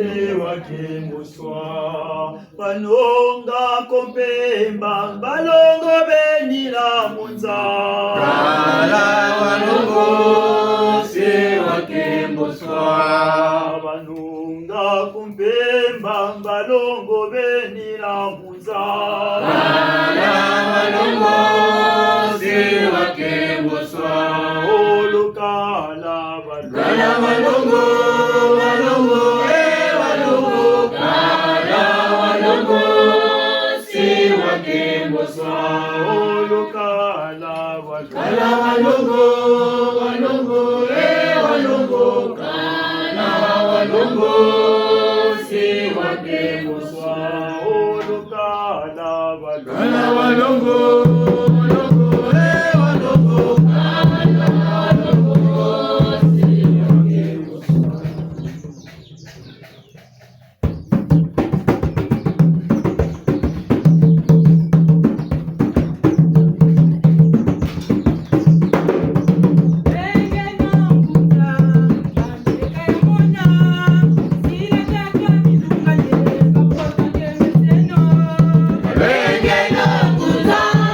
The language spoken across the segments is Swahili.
se wake muswa banonga kompemba balongo benila munza kala walongo se wake muswa banonga kompemba balongo benila munza kala walongo se wake muswa olukala walongo walongo walongo kala walongo se wake muswa olukala kala walongo walongo walongo kala walongo se wake muswa olukala kala walongo Reggae no kuza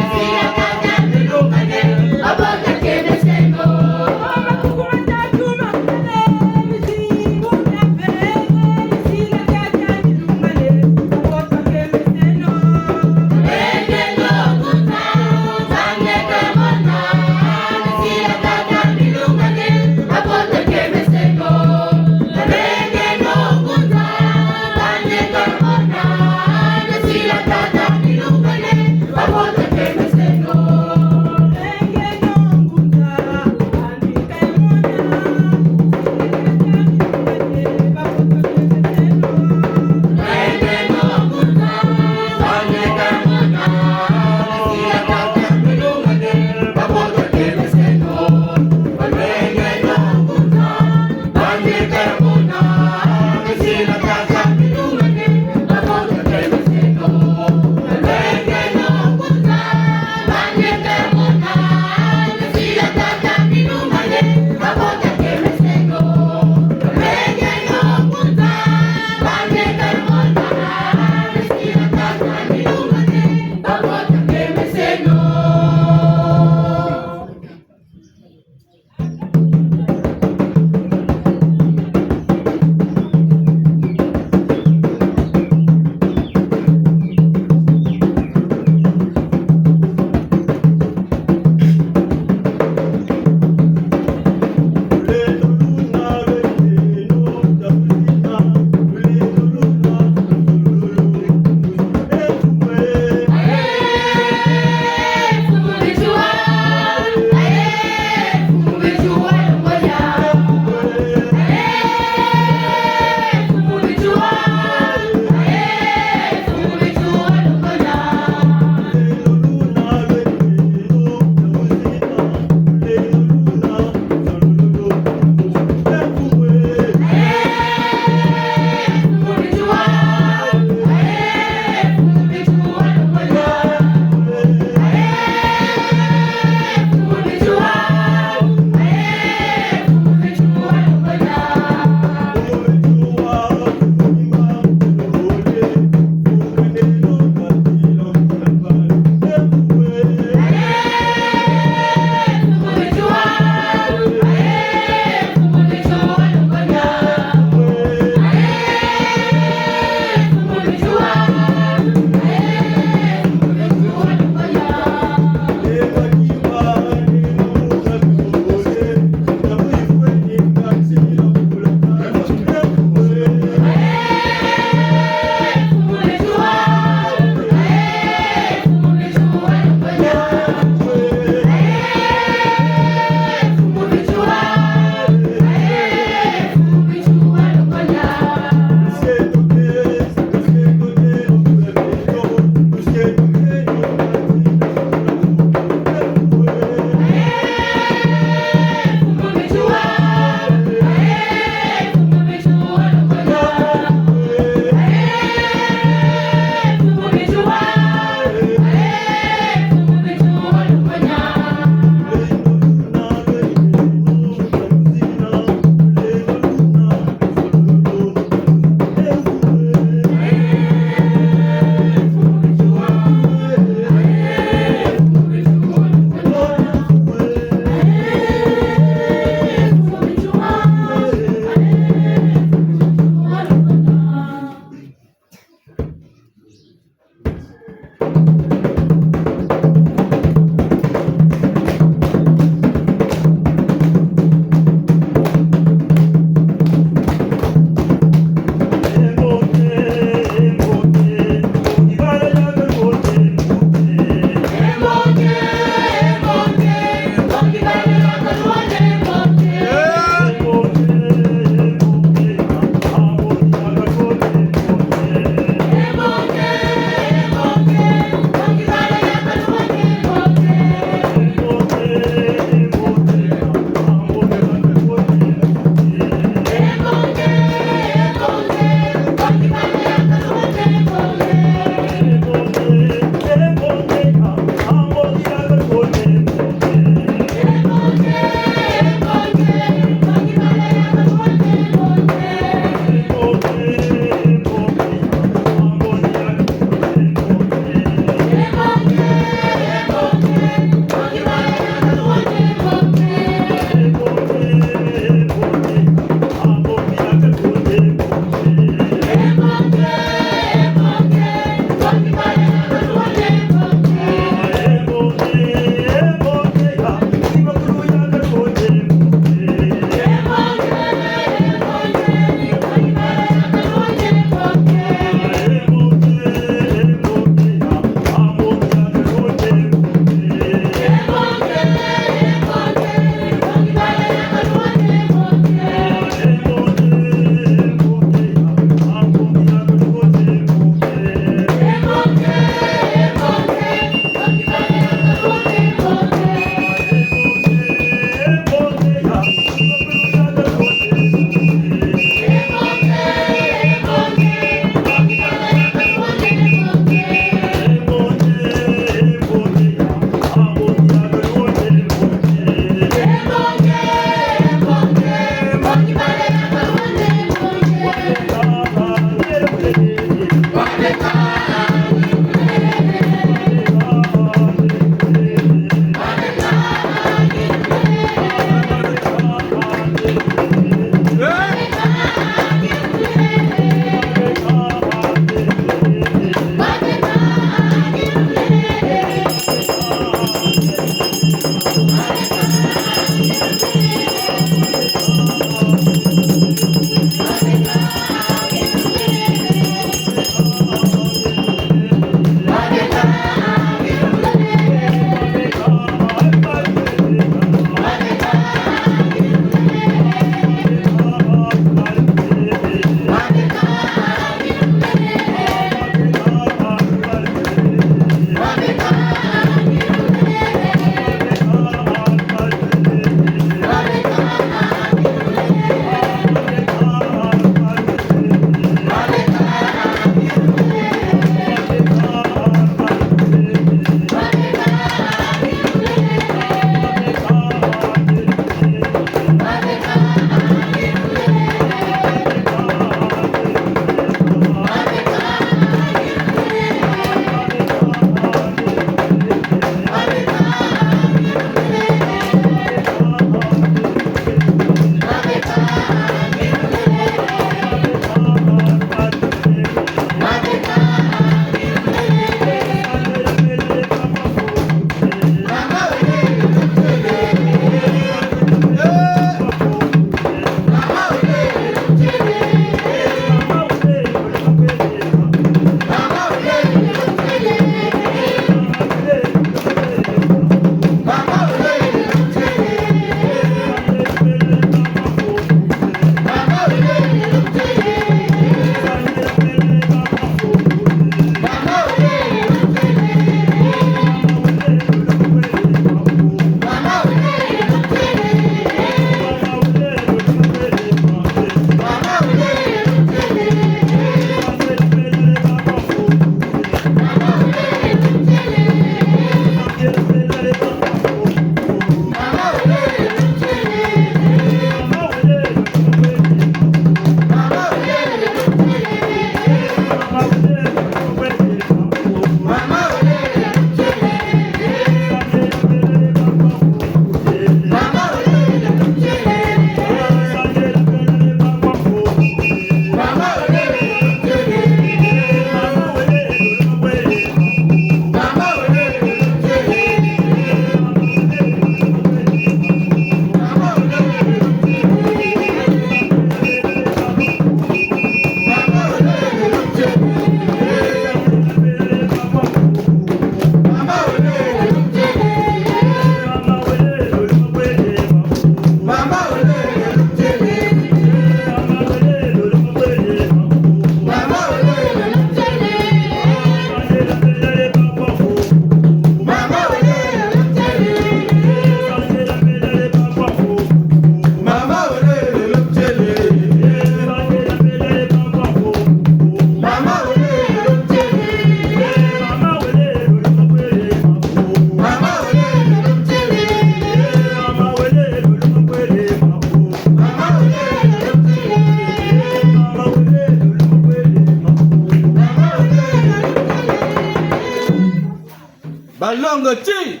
balongo chi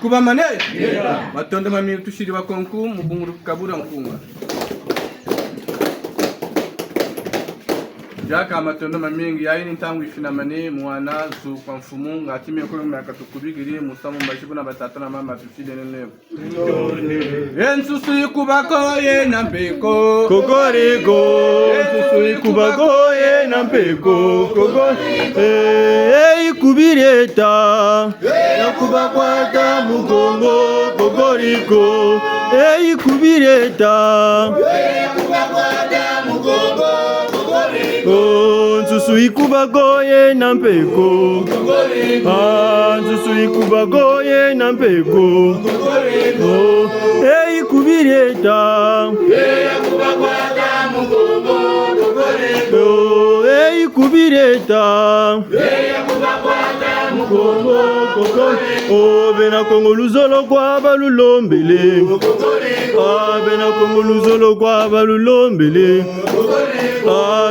kuba mane matonda mami tushiri bakonku mubunguru kabura mkunga jaka matondo mamingi yaini ntangu ifina mane mwana zu kwa mfumu ngatime ko myaka tukubigiri musamu mbashibu na batata na mama tufide nene ensusu ikubako ye na mpeko kokoriko ensusu ikubako ye na mpeko kokoriko ikubireta yakubakwata mugongo kokoriko ikubireta yakubakwata mugongo nsusu ikubagoye na mpeko nsusu ikubagoye na mpeko ikubireta yakubakwata mugongo ikubireta yakubakwata mugongo bena kongo luzolo kwa balulombele bena kongo luzolo kwa balulombele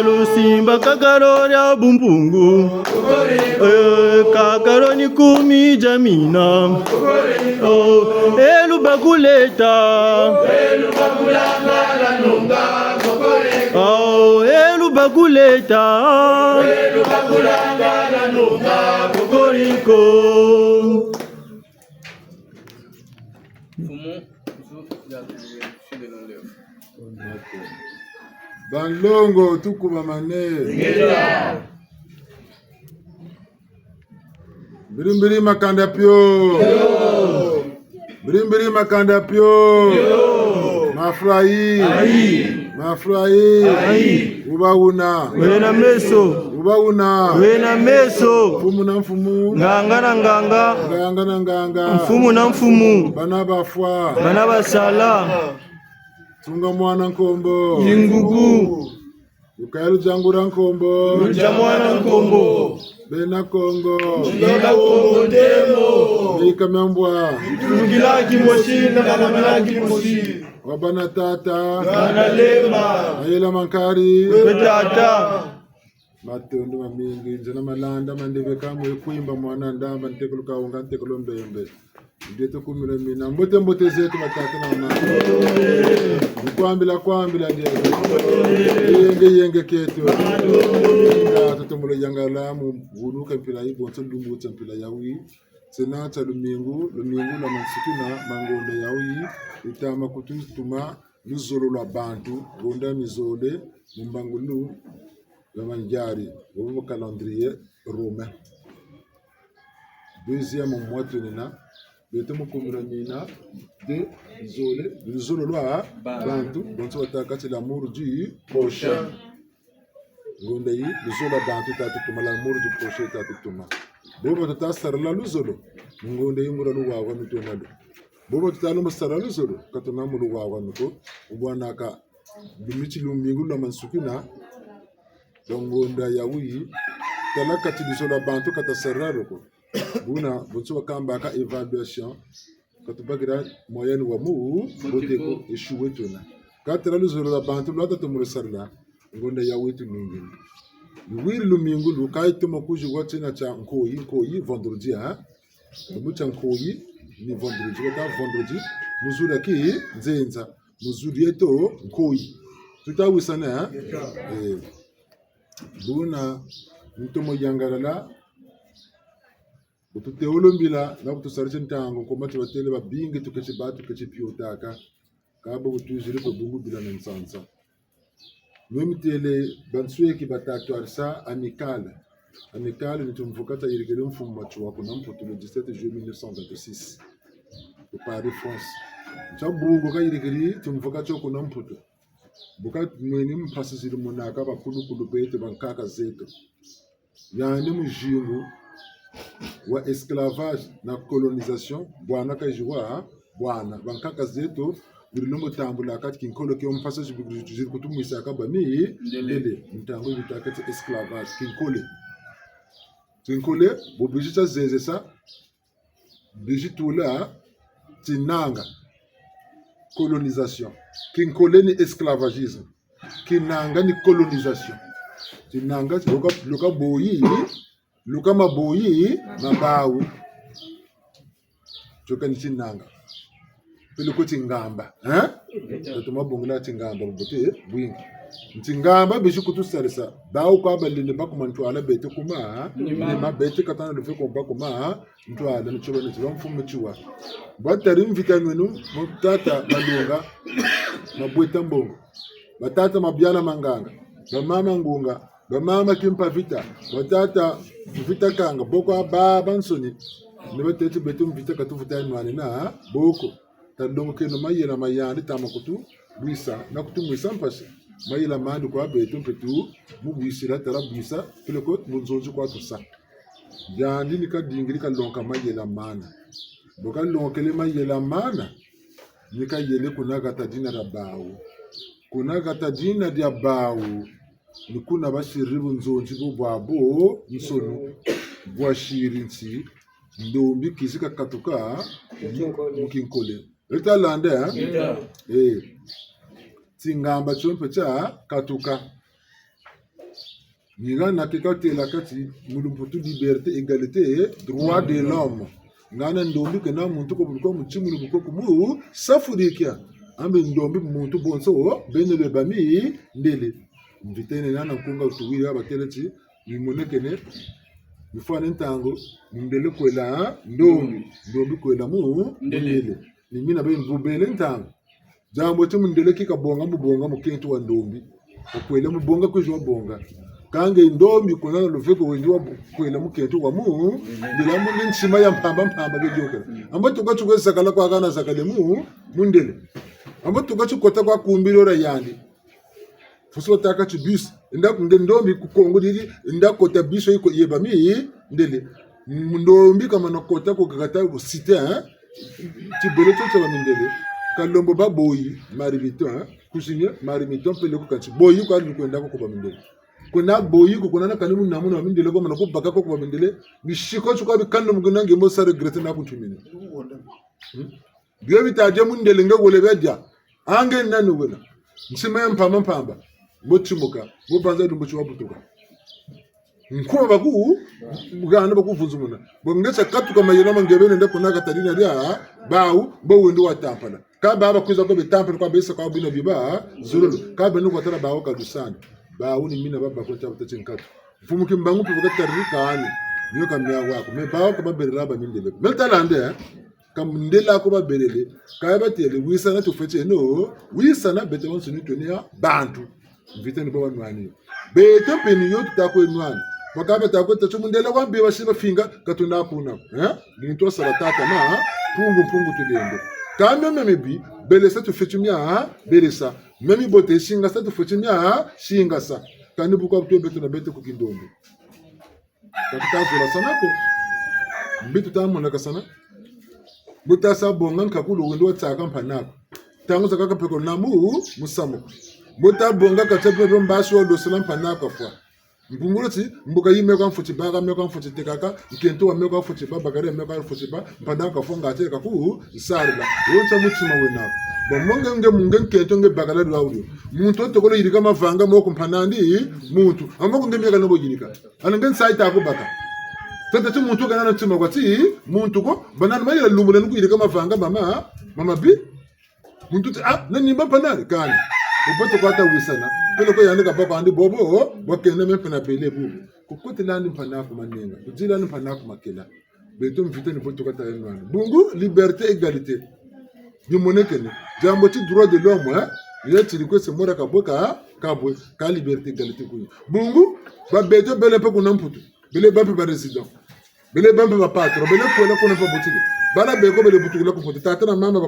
Lusimba kakaroni abumpungu kakaroni kumi jamina elubakuleta elubakulanga nunga elubakuleta elubakulanga nunga kokoriko Balongo tukuba mane Birimbiri makanda pyo Birimbiri makanda pyo Mafurahi Ubauna Wena meso Ubauna Wena meso Mfumu na mfumu Nganga na nganga Nganga na nganga Mfumu na mfumu Bana bafwa Bana basala Tunga mwana nkombo Ningugu Ukailu jangura nkombo Luja mwana nkombo Bena Kongo Bena Kongo demo Nika membwa Tungilaki moshi na manamilaki moshi Wabana tata Bana lema Ayela mankari Betata Matondo mamingi Nzana malanda mandebe kamwe kuimba mwana ndamba Ntekuluka unga ntekulu mbembe Ndeto kumile mina mbote zetu matata na mama Kwambila Yenge ketu Tatomulo yangala Munuka mpila ibo Ntundumbuta mpila yawi Senata lumingu la mansikina Mangonda yawi Itama kututuma Luzolo la bantu Gonda mizole Mbangulu Yamanjari Womo calendrier romain Deuxième mois tenina Bete mukumira mina de Luzolo lwa bantu Bonso watakati l'amour du prochain Gonda yi Luzolo bantu tatutuma l'amour du prochain tatutuma Bobo tata sarala luzolo Ngonda yi mura luwa wa mitonalo Bobo tata lumu sarala luzolo Katona mulu wa wa miko Ubwana ka Lumichi lumingu la mansukina Dongonda ya wii Talakati luzolo bantu kata sarala ko Buna bonso wakamba ka evaluation Katubagira moyenne wa muu Boteko eshuwe tona Katara luzolo la bantu Lwata tumuru sarala Ngonda ya wii tu mingini Wiri lumingu lukai tuma kuji watina cha nkoyi vendredi Mucha nkoyi ni vendredi Wata vendredi Muzuri ki nzenza Muzuri yeto nkoyi Tuta wisana Buna Ntomo yangarala Utute olombila Na kutusariche ntango Komati watele wa bingi tukeche batu keche piotaka Kaba utuziri kwa bungu bila nansansa Mwemtele bansue ki batatu arsa amicale ni tumfukata irigere mfumu machuwa kuna mputu le 17 juillet 1926 au Paris France Chabugo ka irigere tumfukata kuna mputu buka mweni mpasizili munaka bakulu bete bankaka zetu yani mujingu wa esclavage na colonisation bwana kajiwa bwana bankaka zetu Birulombo tambula kati kinkolo ki omfasa jibigiri kutumisa kabami ndele mtango bitakati esclavage kinkole bobijita zezesa bijitula tinanga colonisation kinkole ni esclavagisme kinanga ni colonisation tinanga luka maboyi mabawu choka ni chinanga pele ko tingamba tuma bongla tingamba bote bwinga tingamba bishi kutusalisa dawo kwa balinde bakuma ntwala bete kuma ni mabete katana do feko bakuma ntwala ni choba ni mfumo chiwa batari mvikanwenu mutata malunga mabweta mbongo batata mabyala manganga bamama ngunga bamama kimpa vita batata vita kanga boko baba nsoni ne batete betu vita katufuta nwane na boko tandongo keno mayela mayandi tamakutu buisa na kutumwisa mpasi mayela mandi kwa betu petu mubwisira tara bwisa peleko munzonzi kwa tusa yandi nika dingiri kalonka mayela mana boka lonkele mayela mana nika yele kunaga tadina rabawu kunaga tadina dia bawu nikuna bashiribu nzonzi bwabo nsonu bwashirinsi ndombi kisika katuka mukinkole leta lande tingamba chompe cha katuka ngana kekatela kati mulumputu liberté égalité droit de l'homme ngana ndombi kana muntu ko buko muchimu buko kumu safurikia ambe ndombi muntu bonso benele bami ndele mvitene nana kunga utuwira bateleti limonekene mfano ntango ndele kwela ndombi kwela mu ndele nimina be mbubele ntango jambo timu ndele kikabonga mu kentu wa ndombi okwela mu bonga kujwa bonga kange ndombi kuna luveko wengi wa kwela mu kentu wa mu ndela mu nshima ya mpamba bejoka amba tukachukwe sakala kwa kana sakale mu ndele amba tukachukota kwa kumbiro ra yandi fuso taka chibis ndombi kukongo diri ndakota biso iko yeba mi ndele ndombi kama nakota ko kagata site tibele toto ba ndele kalombo ba boyi marimiton kusinye marimiton pele ko kanchi boyi ko ali kwenda ko ba ndele kuna boyi ko kuna kanimu namuna ba ndele ko mana ko baka ko ba ndele bishiko chuko bi kanu muguna ngemo sa regrete na kuntumine biyo bitaje mu ndele ngagole beja ange nanu wena nsima mpamba botimuka bobanza dumbuchi wabutuka nkuma baku mugana bakuvunza muna bongeza katuka mayena mangebene ndakuna katalina lya bawu bowendo watampala ka baba kuza ko betampala kwa besa kwa bino biba zululu ka benu kwa tara bawo kadusana bawu ni mina baba ko tabata chinkatu fumuki mbangu pe bakatarika ani niyo kamya wako me bawo ko babelera ba mindele metalande kam ndela ko babelele ka batele wisana tufete no wisana bete wonso ni tonia bantu vitani baba nwani bete peni yo tutako enwani wakaba tako tachumundela kwambe bashiba finga katuna kuna ginto salatata na pungu tulendo kambe memebi belesa tufetumya belesa memi bote shinga sa tufetumya shinga sa kanibu kwa to betu na bete kukindombe takatazula sanako mbitu tamona kasana butasa bongan kakulu wendo tsaka mpanako tangu zakaka peko namu musamo bota bonga katepe mbasho do salam panako fwa mbunguloti mbuka yime kwa mfuti baga me kwa mfuti tekaka nkento wa me kwa mfuti ba bagare me kwa mfuti ba mpanako fonga ateka ku isarla wonta mutima wena bomonga munge nkento nge bagala do audio muntu tokolo yirika mavanga mo kumpanandi muntu amako nge mega no bojirika anangen saita ko baka tata tu muntu kana ntima kwa ti muntu ko banana mayela lumule nuko yirika mavanga mama bi muntu nani mpanani kani ubote kwata wisana pele ko yandika papa andi bobo wakene mepena pele bu kukote lani mpanako manenga kujila ni mpanako makela beto mvite ni bote kwata enwana bungu liberté égalité ni monekene jambo ti droit de l'homme yeti liko se mora kaboka kabwe ka liberté égalité ku bungu ba beto bele pe kuna mputu bele bampe ba résident bele bampe ba patron bele ko la ko na pa botiki bala be ko bele butu la ko pote tata na mama ba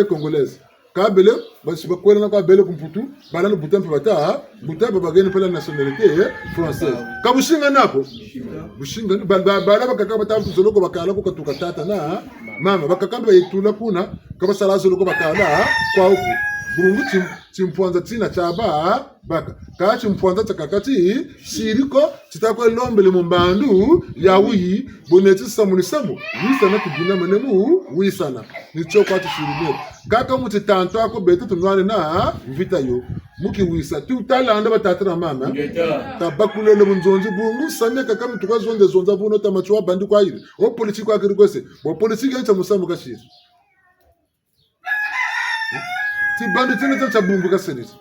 congolaise kabele basi bakwela na kwa bele kumputu bala no butampe bata butampe bageni pela nationalité française kabushinga nako bushinga bala bakaka bata zoloko bakala ko katuka tata na mama bakaka bayitula kuna kaba sala zoloko bakala kwa huku bungu chimpuanza tina chaba baka ka chimpuanza chakakati siriko chitakwe lombele mumbandu ya wi boneti samuni samu wisana kibina manemu wisana nicho kwa tishirime kaka muti tanto ako beto tunwane na vita yo muki wisa tu talanda batatra mama tabakulele munzonzi bungu samya kaka mtuka zonde zonza buno tamachwa bandi kwa ire o politiki akiri kwese bo politiki yancha musamu kashiri ti bandi tina cha bungu kasenisi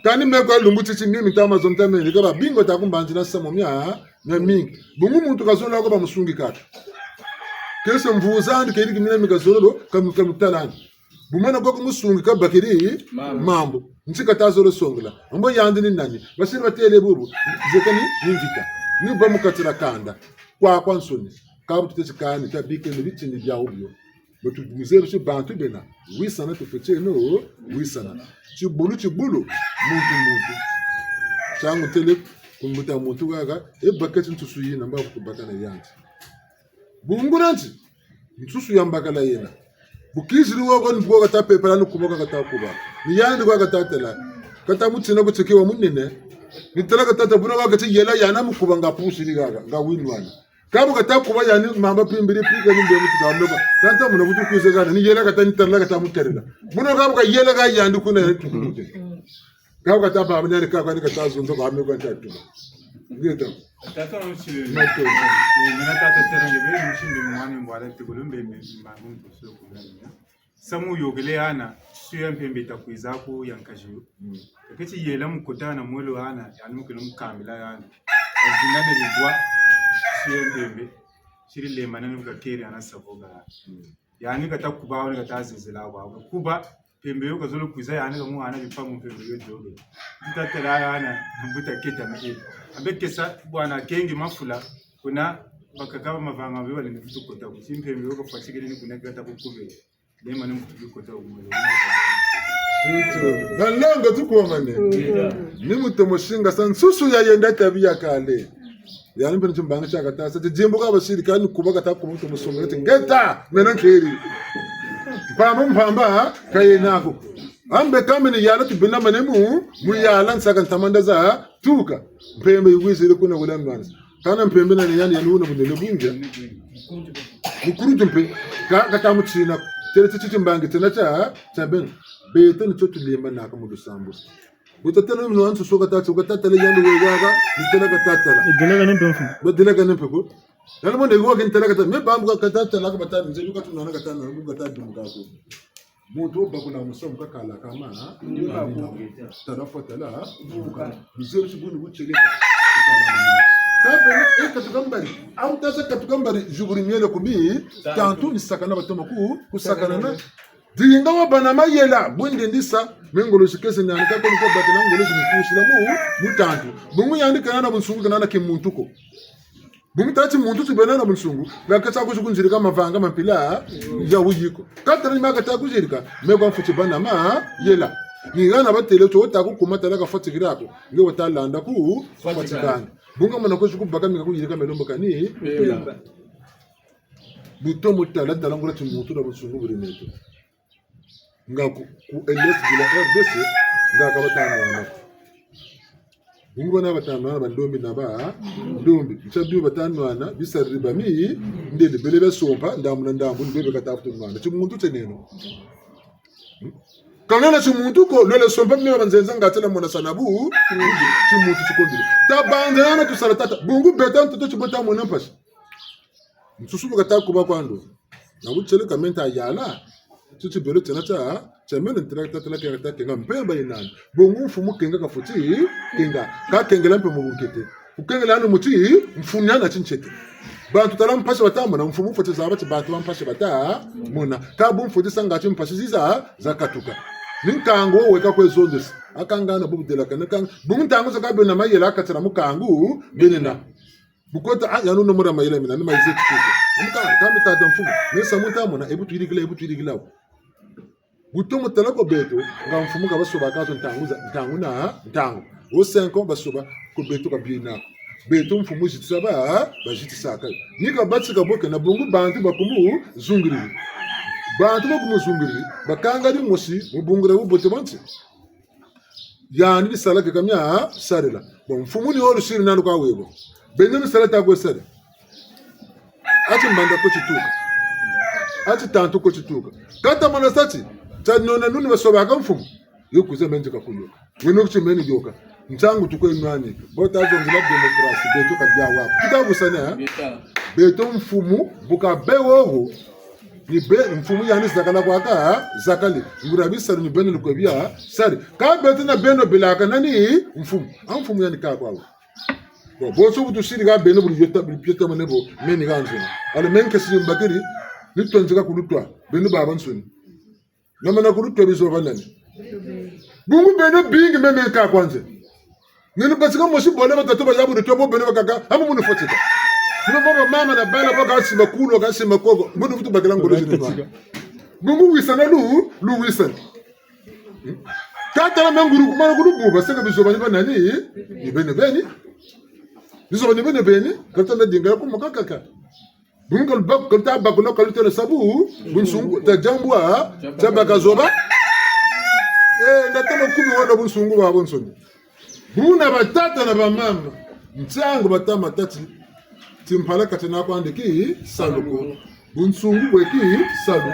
kani mekwa lungu chichi mimi tama zonta meni kaba bingo takumbanji na samo mya na mingi bungu muntu kazola ko bamusungi kaka kese mvuzandi kiri kimina mikazolo kamutalani bumana ko kumusungi kabakiri mambo nchika tazolo songla ambo yandi ni nani basiri batele bubu zekani nimvita ni bamukatira kanda kwa nsoni kabu tutechikani tabike n'ibitindi bya ubyo mutumizeru cyo bantu bena wisana tufeche no wisana chibulu muntu changu tele kumuta muntu gaga ebakati ntusuyi namba kubakana yanti bunguranti ntusu yambakala yena bukiziri wogo nibwo gata pepera no kuboka gata kuba ni yandi kwa gata tela kata mutina ko chekewa munene nitela gata tabuna wa gata yela yana mukuba ngapusiri gaga nga winwana kabu gata kuba yani mamba pimbiri pika ni ndemo tsamloba tanta muno butu kuzega ni yela gata nitela gata muterela muno kabu ga yela ga yandi kuna tukute kabu gata ba munene ka kwani gata zonzo ba me kwanta tu ngeta tata onchi mato ni natata terenge be mshindi mwani mbwala tikulumbe magungu sio kulanya samu yogele ana suya mpembe takwizako yankajiyo kati yela mukotana mwelo ana yani mukino mukambila yana azindane bibwa suya mpembe shiri le manene mukakeri ana saboga yani katakubaho ni katazizila kwa kuba pembe yo kazolo kwiza yani kamu ana bipamu pembe yo jogo tutatela yana mbuta keta mbe abekesa bwana kengi mafula kuna bakakaba mavanga biwa ni mtukota kuchimpembe yo kafatikele ni kuna kata kukube lema ni mtukota umwe Nalanga tukuamane ni mutomoshinga sansusu ya yenda tabia kale yani mpeni chumbanga chaka tasa jimbo ka basiri kani kubaka taku mutomosongete ngeta menankeri mpamba kayenako ambe kamene yala tibina manemu muyala nsaka ntamanda za tuka mpembe yuwizile kuna wala mwanza kana mpembe na yani yanuna bunele bunja mukurutumpe kata mutsina tere chichimbange tena cha ben beta ni chotu lemba na kama dusambu utatela mno anso soka tatu utatela yandu wegaga nitela katatela Delega nem penfu. badelega nempe ko yalla mo de go kin tela katatela me bambu katatela ka batani nje luka tunana katana ngu katatu mkako mutu bakuna musom kakala kama tarafa tela buka bizeru shibuni bucheleka kabe katukambari au tasa katukambari juguri miele kubi tantu ni sakana batoma ku sakana na dinga wa banama yela bunde ndisa mengolo shikese nyani kako niko batela ngolo shimufushi la mutantu bungu yandi kana bunsungu kana kimuntuko bungu tati muntu tibena na bunsungu bakata kujukunjirika mavanga mampila ya wuyiko katani magata kujirika megwa mfuchi banama yela ngana batele to takukuma talaka fatikirako nge watalanda ku fatikana bunga mana ko shukubaka mika kujirika melombo kani buto mutala dalangula tumutu na bunsungu buri meto nga ku LS bila RDC nga ka batana wana bungu na batana wana bandombi na ba ndombi chabi batana wana bisariba mi ndele belebe sompa ndamuna ndambu ndebe katafutu mwana chimuntu teneno kanana chimuntu ko lele sompa mi banzenza ngatela mona sanabu chimuntu chikondile tabandana tusaratata bungu betan to chibota mona pashi msusubu katakuba kwando na buchele kamenta yala tutu belo tena cha mena interact tala kata kenga mpemba inani bongo mfumu kenga kafuti kenga ka kengela mpe mubukete ukengela no muti mfunyana chinchete bantu tala mpashe batamba na mfumu futi za bati bantu bampashe bata muna ka bu mfuti sanga chi mpashe ziza zakatuka ninkango weka kwezondes akangana bubudela kana kan bumuntango zakabe na mayela akatira mukangu benena bukota yanu no mura mayela mina ni mayizeti kuko kama tata mfumu nesa mutamo na ebutu irigila butomo talako beto nga mfumu ka basoba ka ntangu na ntangu o 5 ans basoba ko beto ka bina beto mfumu jitsa ba jitsa ka ni ka batsika boke na bongo bantu bakumu zungiri bantu bakumuzungiri bakanga di mosi mubungura bubote banti yani di sala kamya sarela bon mfumu ni olu siri nanu kwa webo benenu sala ta go sare ati mbanda ko chituka ati tantu ko chituka kata mana sati tanona nuni basoba ka mfumu yokuze menje kakuyo weno kuchimeni joka mchangu tukwe nani bota zonzila demokrasi beto kabya wapo kitabusana beto mfumu buka bewo ni be mfumu yani zakala kwaka zakali ngurabisa ni beno lukwebia sari ka beto na beno bilaka nani mfumu yani ka kwawo bo so butu siri ga beno bulu yota manebo meni ganzuna ale menke siri mbakiri nitonzika kulutwa beno baba nsuni namana kulutwa bizo vanani bungu beno bingi meme ka kwanze nini basika moshi bole batatu bayabu de tobo beno kaka amu munu fotika nino baba mama na bana baka sima kulo ka sima kogo munu futu bakala ngolo jini bungu wisana lu wisana kata la menguru kumana guru buba seka biso bani banani ni beni biso bani beni kata na dinga ko makaka bungu kal bak kata bakuno kal tele sabu bunsungu ta jambwa ta bakazoba ndatama kumi wana bunsungu ba bonsoni buna batata na bamama mtsango batama tati timpala katena kwande ki saluko bunsungu weki salu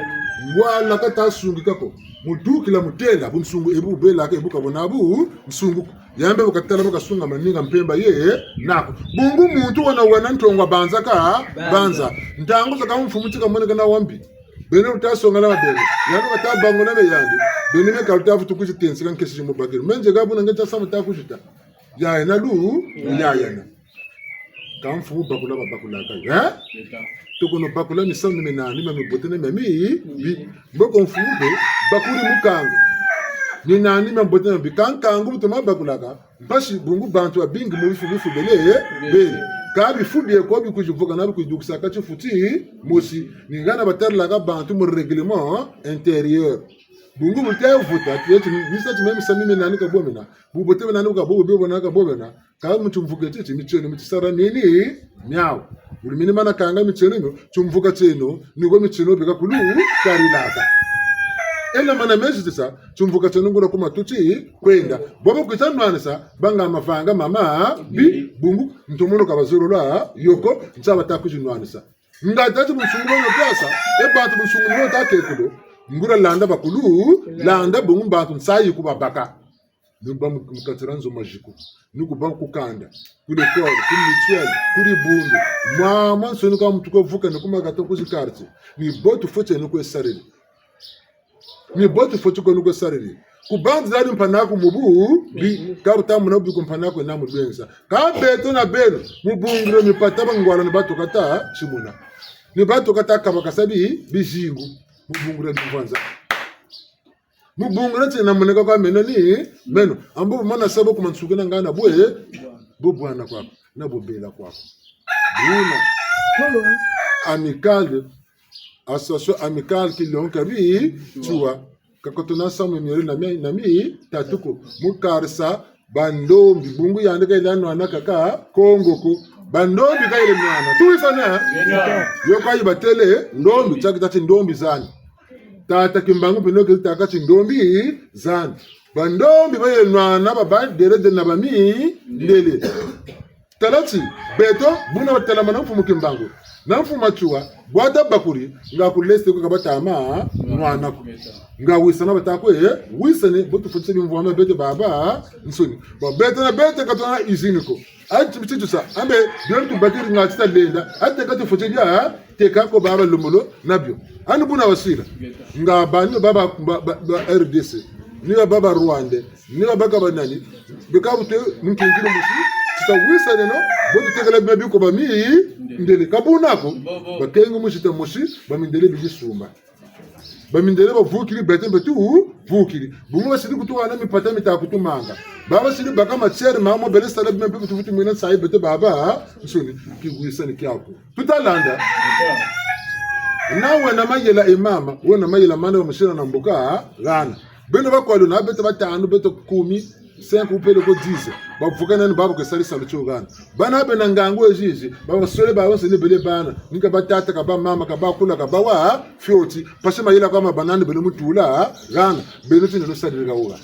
wala kata sungi kako mudukila mutela bunsungu ebu bela ke ebuka bonabu msungu yambe bukatala bakasunga maninga mpemba ye nako bungu muntu wana ntongwa banza ntango zaka mfumutika mweneka na wambi bene utasonga la bene yano katabango na beyandi bene me kalta futu kuchitensi kan kesi mo bagero menje gabu na ngeta samu ta kuchita ya na lu ya yana kan fu bakula ka to kono bakula ni samu me na ni me botene me mi bi mboko fu be bakuri mukango ni na ni me botene bi kan kangu to ma bakula ka bashi bungu bantu abingi mu bifu bele be kabi fubi ko bi kujuvuka na bi kujukisa ka chifuti mosi ningana batarla ka bantu mu règlement intérieur bungu mutayo vuta tieti nisa timemi samimi nani ka bomena bubote nani ka bobo bebo naka bobena ka mutumvuke titi micheno mitisara nini nyao ulimini mana kanga micheno tumvuka teno niko micheno beka kulu karilaka ela mana mezi tisa tumvuka teno ngura kuma tuti kwenda bobo kutanwana sa banga mafanga mama bi bungu ntomono ka bazoro la yoko nsaba takujinwana sa ngatatu musungu no pesa bantu musungu no takekudo ngura landa bakulu landa bungu bantu nsayi kuba baka numba mukatiranzo majiko nuko banku kanda kule kwa kule mutuel kule bundu mama nsonu ka mtuko vuka nokuma gato kuzikarti ni botu fote nuko esareli ni botu fote ko nuko esareli ku bantu zali mpanako mubu bi kabuta muno bi kumpanako na mudwenza ka beto na beno mubungiro mi pataba ngwala ni batu kata chimuna ni batu kata kabakasabi bijingu mubungiro mvanza mubungiro tena muneka kwa meno ambo mana sabo kumansukana ngana bwana kwako na bobela kwako buna amical association amical qui l'ont kabi tuwa kakotona samu miri na mi tatuko mukarsa bandombi bungu yandika ilano anakaka kongoko bandombi ka ile mwana tuifana yokayi batele ndombi chakitati ndombi zani tata kimbangu pinoke takati ndombi zani bandombi baye mwana baba derede na bami ndele talati beto buna batala mana mfumu kimbangu na mfumu chuwa bwada bakuri nga kuleste ko kabatama mwana ko nga wisana batakwe wisane botu futse bimvoma beto baba nsoni ba beto na beto katona iziniko ati mtitu sa ambe biontu bakiri nga tita lenda ate kati futse ya teka ko baba lumulo nabyo anu buna wasira nga bani baba RDC ni baba Rwanda ni baba banani bekabute mkinkiro musi tita no botu tegala bebi ko bami ndele kabunako bakengo mushita mushi bamindele bijisumba bamindele bavukiri betu vukiri bungu basidi kutuwana mipata mitakutumanga baba sidi baka machere mama bele sala bimpe kutufuti mwina sai bete baba nsuni kigwisa ni kyako tutalanda nawe na mayela imama wona mayela mane wa mshira na mbuka gana beno bakwalo na bete batanu bete 10 5 upele ko 10 bavuka nani babo ke salisa luchogana bana be nangango ejiji baba sole ba wonse ne bele bana ninga batata ka ba mama ka ba kula ka ba wa fioti pashe mayila kwa mabanane bele mutula gana bele tino no sadira uga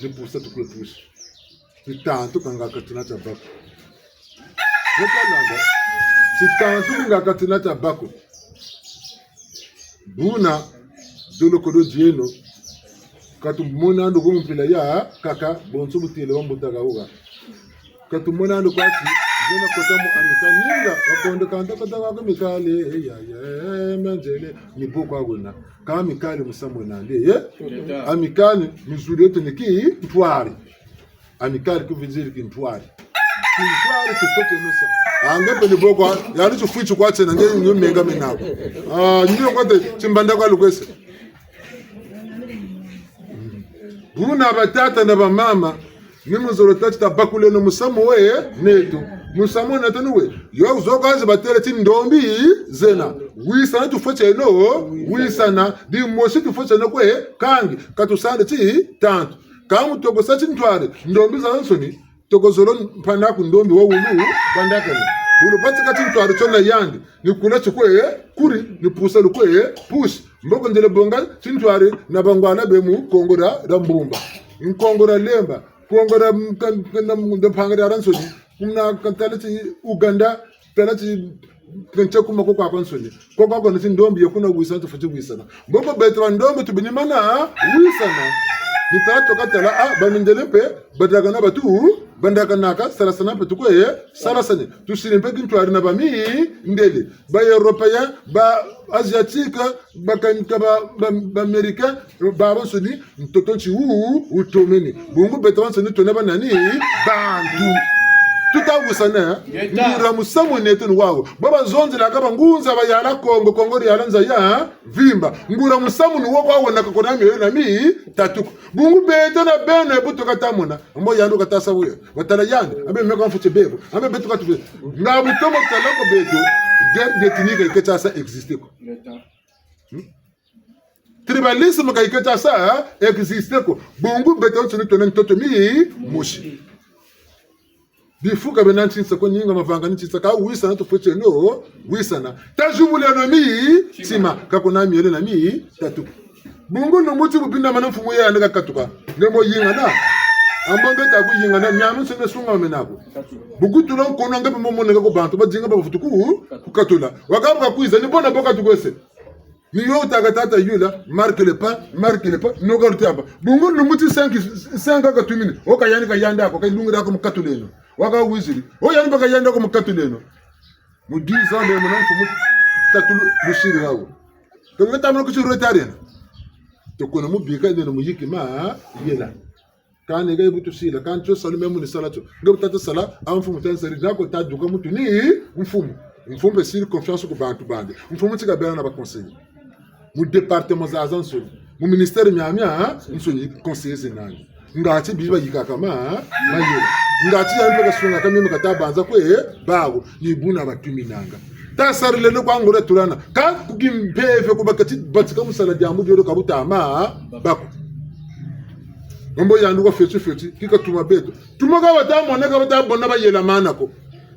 ni pusa tukule pusa ni tanto kanga katina tabako Ngalanga si tanto kanga katina tabako buna dolo kodo dieno katu mona ndo kumpila ya kaka bonso butele wambutaga uga katu mona ndo kwati zona kotamu amikaninga wakonde kanta kota mikale ya menjele ni boko agona kama mikale musamwe nande amikale mizuri yote niki ntwari amikale kuviziri ki ntwari tupote nusa angepe ni boko yani tufichu kwate na ngeni menga menako ndio kwate chimbanda kwa lukwese Buna batata na bamama nimuzoro tati tabakule no musamo we neto musamo neto we yo uzokaze batele ti ndombi zena wisana tufoche no wisana di moshi tufoche no kwe kangi katusande ti tanto kamu togo sachi ntware ndombi za nsoni togo zolo panaku ndombi wo wulu bandaka ni bulu pati kati ntware chona yandi ni kuna chukwe kuri ni pusa lukwe push mboko ndele bonga tintware na bangwana bemu kongora da mbumba nkongora lemba kongora mpangara aransoni kumna kantalati Uganda talati kenche kuma ko kwa kansoni ko kwa ko ndombi yakuna wisana tufuti wisana mboko betwa ndombi tubinimana wisana nitato katala bamindelepe badagana batu bandakanaka sarasana petukwe sarasane tusirimpe kintwari na bami ndele ba européen ba asiatique ba kanika ba américain ba bonsoni ntotonchi utomeni bungu betwansoni toneba nani bantu tutawusana ndura musamu netu wawo baba zonze la kaba ngunza bayala Kongo Kongo yala nza ya vimba ngura musamu nuwo kwawo nakakona miyo na mi tatuko bungu beto na bene buto katamuna mbo yandu katasa wuyo watala yandu abe meko mfuche bebo abe beto katu nga butomo talako beto guerre d'ethnie iketasa existe ko tribalisme ka iketasa existe ko bungu beto nsoni tonen toto mi moshi bifuka benantinsa ko nyinga mavanga nitsa ka wisana to fuche no wisana tajubule no mi sima kakona miele na mi tatu bungu no muti bubinda mana mfumu ya ndaka katuka ngemo yinga na ambanga tabu yinga na nyamu sene sunga menako bukutu no kono ngabe momo nanga ko bantu bajinga bafutuku kukatula wakabuka kuiza ni bona boka tukose ni yo takatata yula marque le pas no gartaba bungu no muti 5 ka tumini okayani ka yanda ko kay lungira ko mukatuleno waka wiziri oyani baka yanda ko mukatuleno mu 10 ans de mon ko mutatulu mushiri hawo to ngata mo ko ci retardena to ko no mu bika ne mu yikima yela kan ga butu sila kan cho salu memu ni salatu ndo tata sala amfumu tansari dako ta duka mutu ni mfumu be sir confiance ko bantu bande mfumu tika bela na ba conseiller mu département za azanso mu ministère miamia nsoni conseiller zenani ngati biba yikakama mayela ngati yandu kasunga kamimi katabanza kwe bago yibuna batuminanga tasarile no kwangura turana ka kukimpeve kubakati batika musala jamu joro kabutama bako ngombo yandu ko feti kika tuma beto tumaga watamona ka watabona bayela manako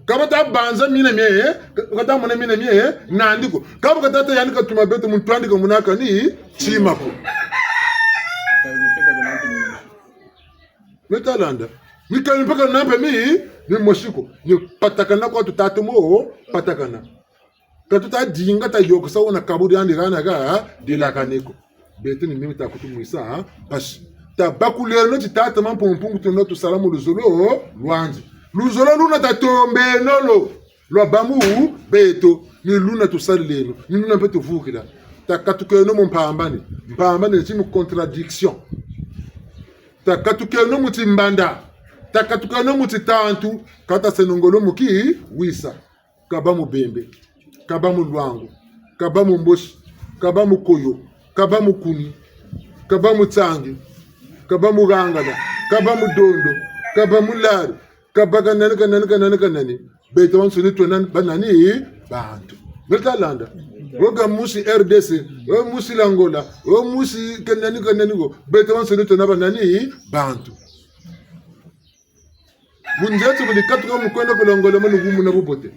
kabata banza mina mie kata mona mina mie nandiko kabuka tata yani katuma beto mutwandika munaka ni chimako metalanda mikali mpaka nampe mi ni moshiko ni patakana kwa tutatumo patakana katuta dinga ta yoko sawa na kaburi andi rana ga dilakaneko beto ni mimi takutumuisa pas tabakulero no titata mampumpungu tuno tu salamu luzolo lwanzi luzolo luna tatombe nolo lwa bamu beto ni luna tusalileno ni luna peto vukila takatukeno mpambane chimu contradiction takatukeno muti mbanda takatukeno muti tantu kata senongolo muki wisa kabamu bembe kabamu lwangu kabamu mboshi kabamu koyo kabamu kuni kabamu tsangi kabamu gangala kabamu dondo kabamu lari kabaga nani beto wansuni tonan banani bantu metalanda woga musi RDC wo musi Angola wo musi kanani go beto wansuni tonan banani bantu bunjetu bulikatuka mukwenda kulongola munugumu na bupote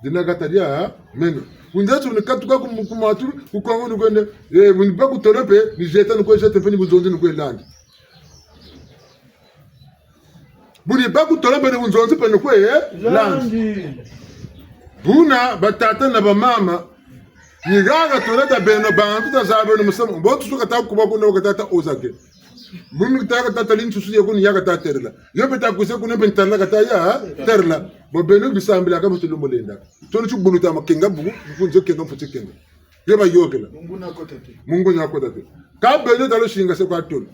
dinagatalia meno bunjetu bulikatuka kumatu kukongo nukwenda bunipa kutolope ni jeta nukwenda peni bunzonzi nukwelandi bunipa kutolope ni bunzonzi peni landi buna batata na bamama nigaga toleta beno bantu tazabe no musam botu suka ta kuba kuna wakata ozake bunu ta ta talin susu ya kun yaga ta terla yobe ta kuse kun ben tarla kata ya terla bo beno bisambila ka mutulu molenda tonu chubulu ta makenga bugu kunzo kenga futi kenga yoba yogela mungu nya kotate ka beno talo shinga se kwa tolu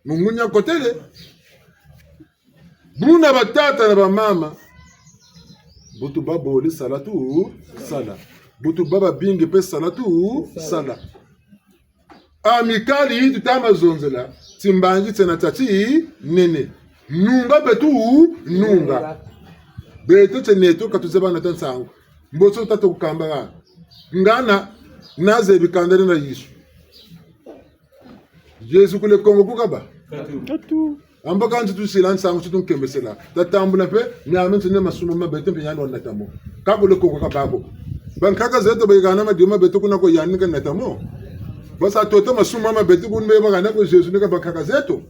mungu nya kotele buna batata na bamama butu baboli salatu sala butu baba bingi pe salatu sala amikali tutama zonzela timbangi tena tati nene nunga betu nunga betu teneto katuzeba na tansango mboso tatu kukamba ngana naze bikandere na Yesu kule Kongo kukaba tatu amba kanzi tu silan sangu tu kembesela tatambula pe nyame tene masumo mabete pe nyalo natamo kabule Kongo kababo bankaka zeto bayigana madima betu kuna ko yanika natamo basa toto masumo mabete kun be bagana ko Yesu nika bankaka zeto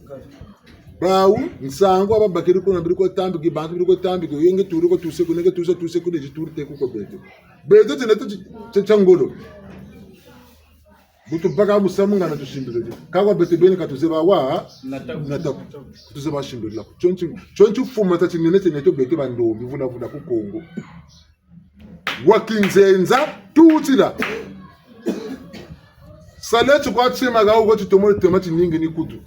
bawu nsango ababakiri kuna biriko tambi ki bantu biriko tambi ko yenge turu ko tuse kuneke tuse kune jituru te ko betu betu tene to changolo butu baga musamunga na tushimbirije kawa bete beni katuzeba wa nataku tuzeba shimbirila chonchu fuma tati nete neto bete bandombi vuna ku Kongo wakinzenza tutila saletu kwa tsema ga ugo tutomole tomati nyingi ni kutu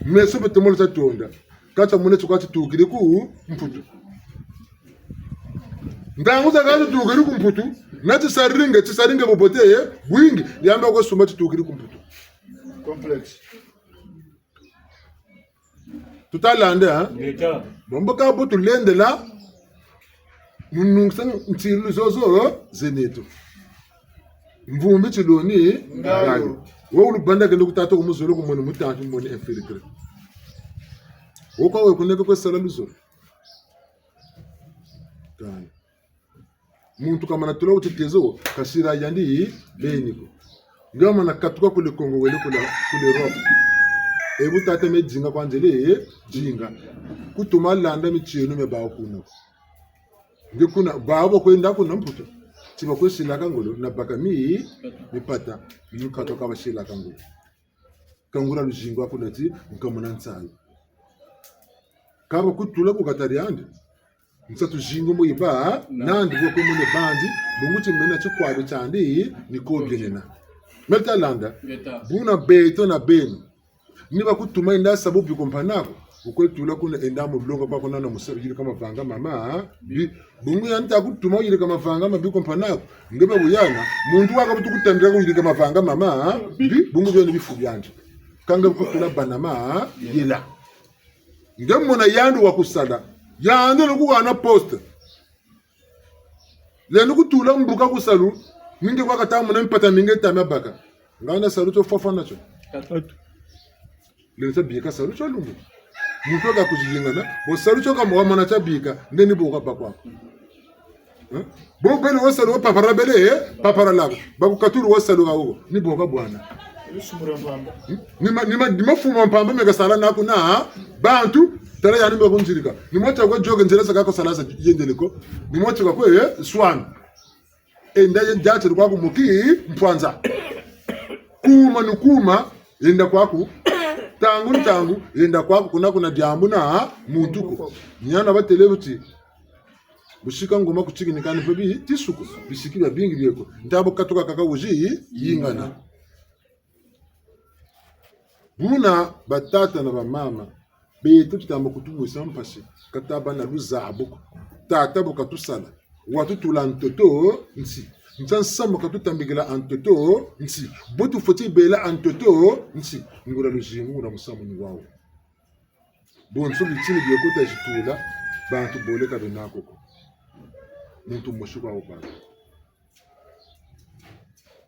meso betomole tatonda kata munetu kwa tukiri ku mputu ndangu za gazu tukiri ku mputu nati saringe bobote wingi yamba ko suma tukiri ku mputu complex tutalande bomba ka botu lendela munungsan ntilu zozo zeneto mvumbi chiloni ngalo wo lubanda ke lokutato ko muzolo ko moni mutantu moni infiltre wo ko we kuneke ko sala luzo kan muntu kama na tula utitezo kasira yandi beniko ngama na katuka kule Kongo wele kule Europe ebu tate me jinga kwanjele jinga kutuma landa michino me bawo kuna ngikuna bawo ko inda kuna mputo tiba ko silaka ngolo na baka mipata nukato ka bashila kangolo kangura lujingo akuna ti nkamona ntsayo kaba kutula ku katariande nsatu jingo mo iba nandi bwo ko mune bandi bunguti mena chikwado chandi nikodlenena metalanda buna beto na beno niba kutuma inda sababu kompanako ukwetula kuna endamu blonga kwa kuna na musabiri kama vanga mama bungu yanta kutuma yire kama vanga mabi kompanako ngebe buyana muntu waka butu kutandira ko yire kama vanga mama bungu byo bifu byanje kanga kutula banama yela ngemo na yandu wakusala yande nokuwana poste lenu kutula mbuka kusalu mingi kwa katamu na mpata mingi tamabaka ngana salu to fofana cho lenu tabika salu cho lungu muntu ga kujingana bo salu cho kama wa mana tabika ndeni boka bakwa bo bene wasalu papara bele papara labo bakukaturu wasalu gawo ni boka bwana nima fuma mpamba mega sala naku na bantu tala yani mbe kunjirika nimota kwa joge nzela saka ko salasa yendeliko nimota kwa kwe swan enda yendache kwa kumuki mpwanza kuma nukuma yenda kwaku tangu yenda kwaku kuna diambu na muntuko nyana batelebuti bushika ngoma kuchikinikana pebi tisuku bisikira bingi byeko ndabo katoka kakawuji yingana buna batata na bamama beto tutamba kutubu sampasi kataba na luzabuko tata boka tusala watu tulantoto nsi nsansamba katutambigila antoto nsi botu foti bela antoto nsi ngura lujimu na musamu ni wawo bonso litini byekota jitula bantu boleka benakoko muntu mushuka obana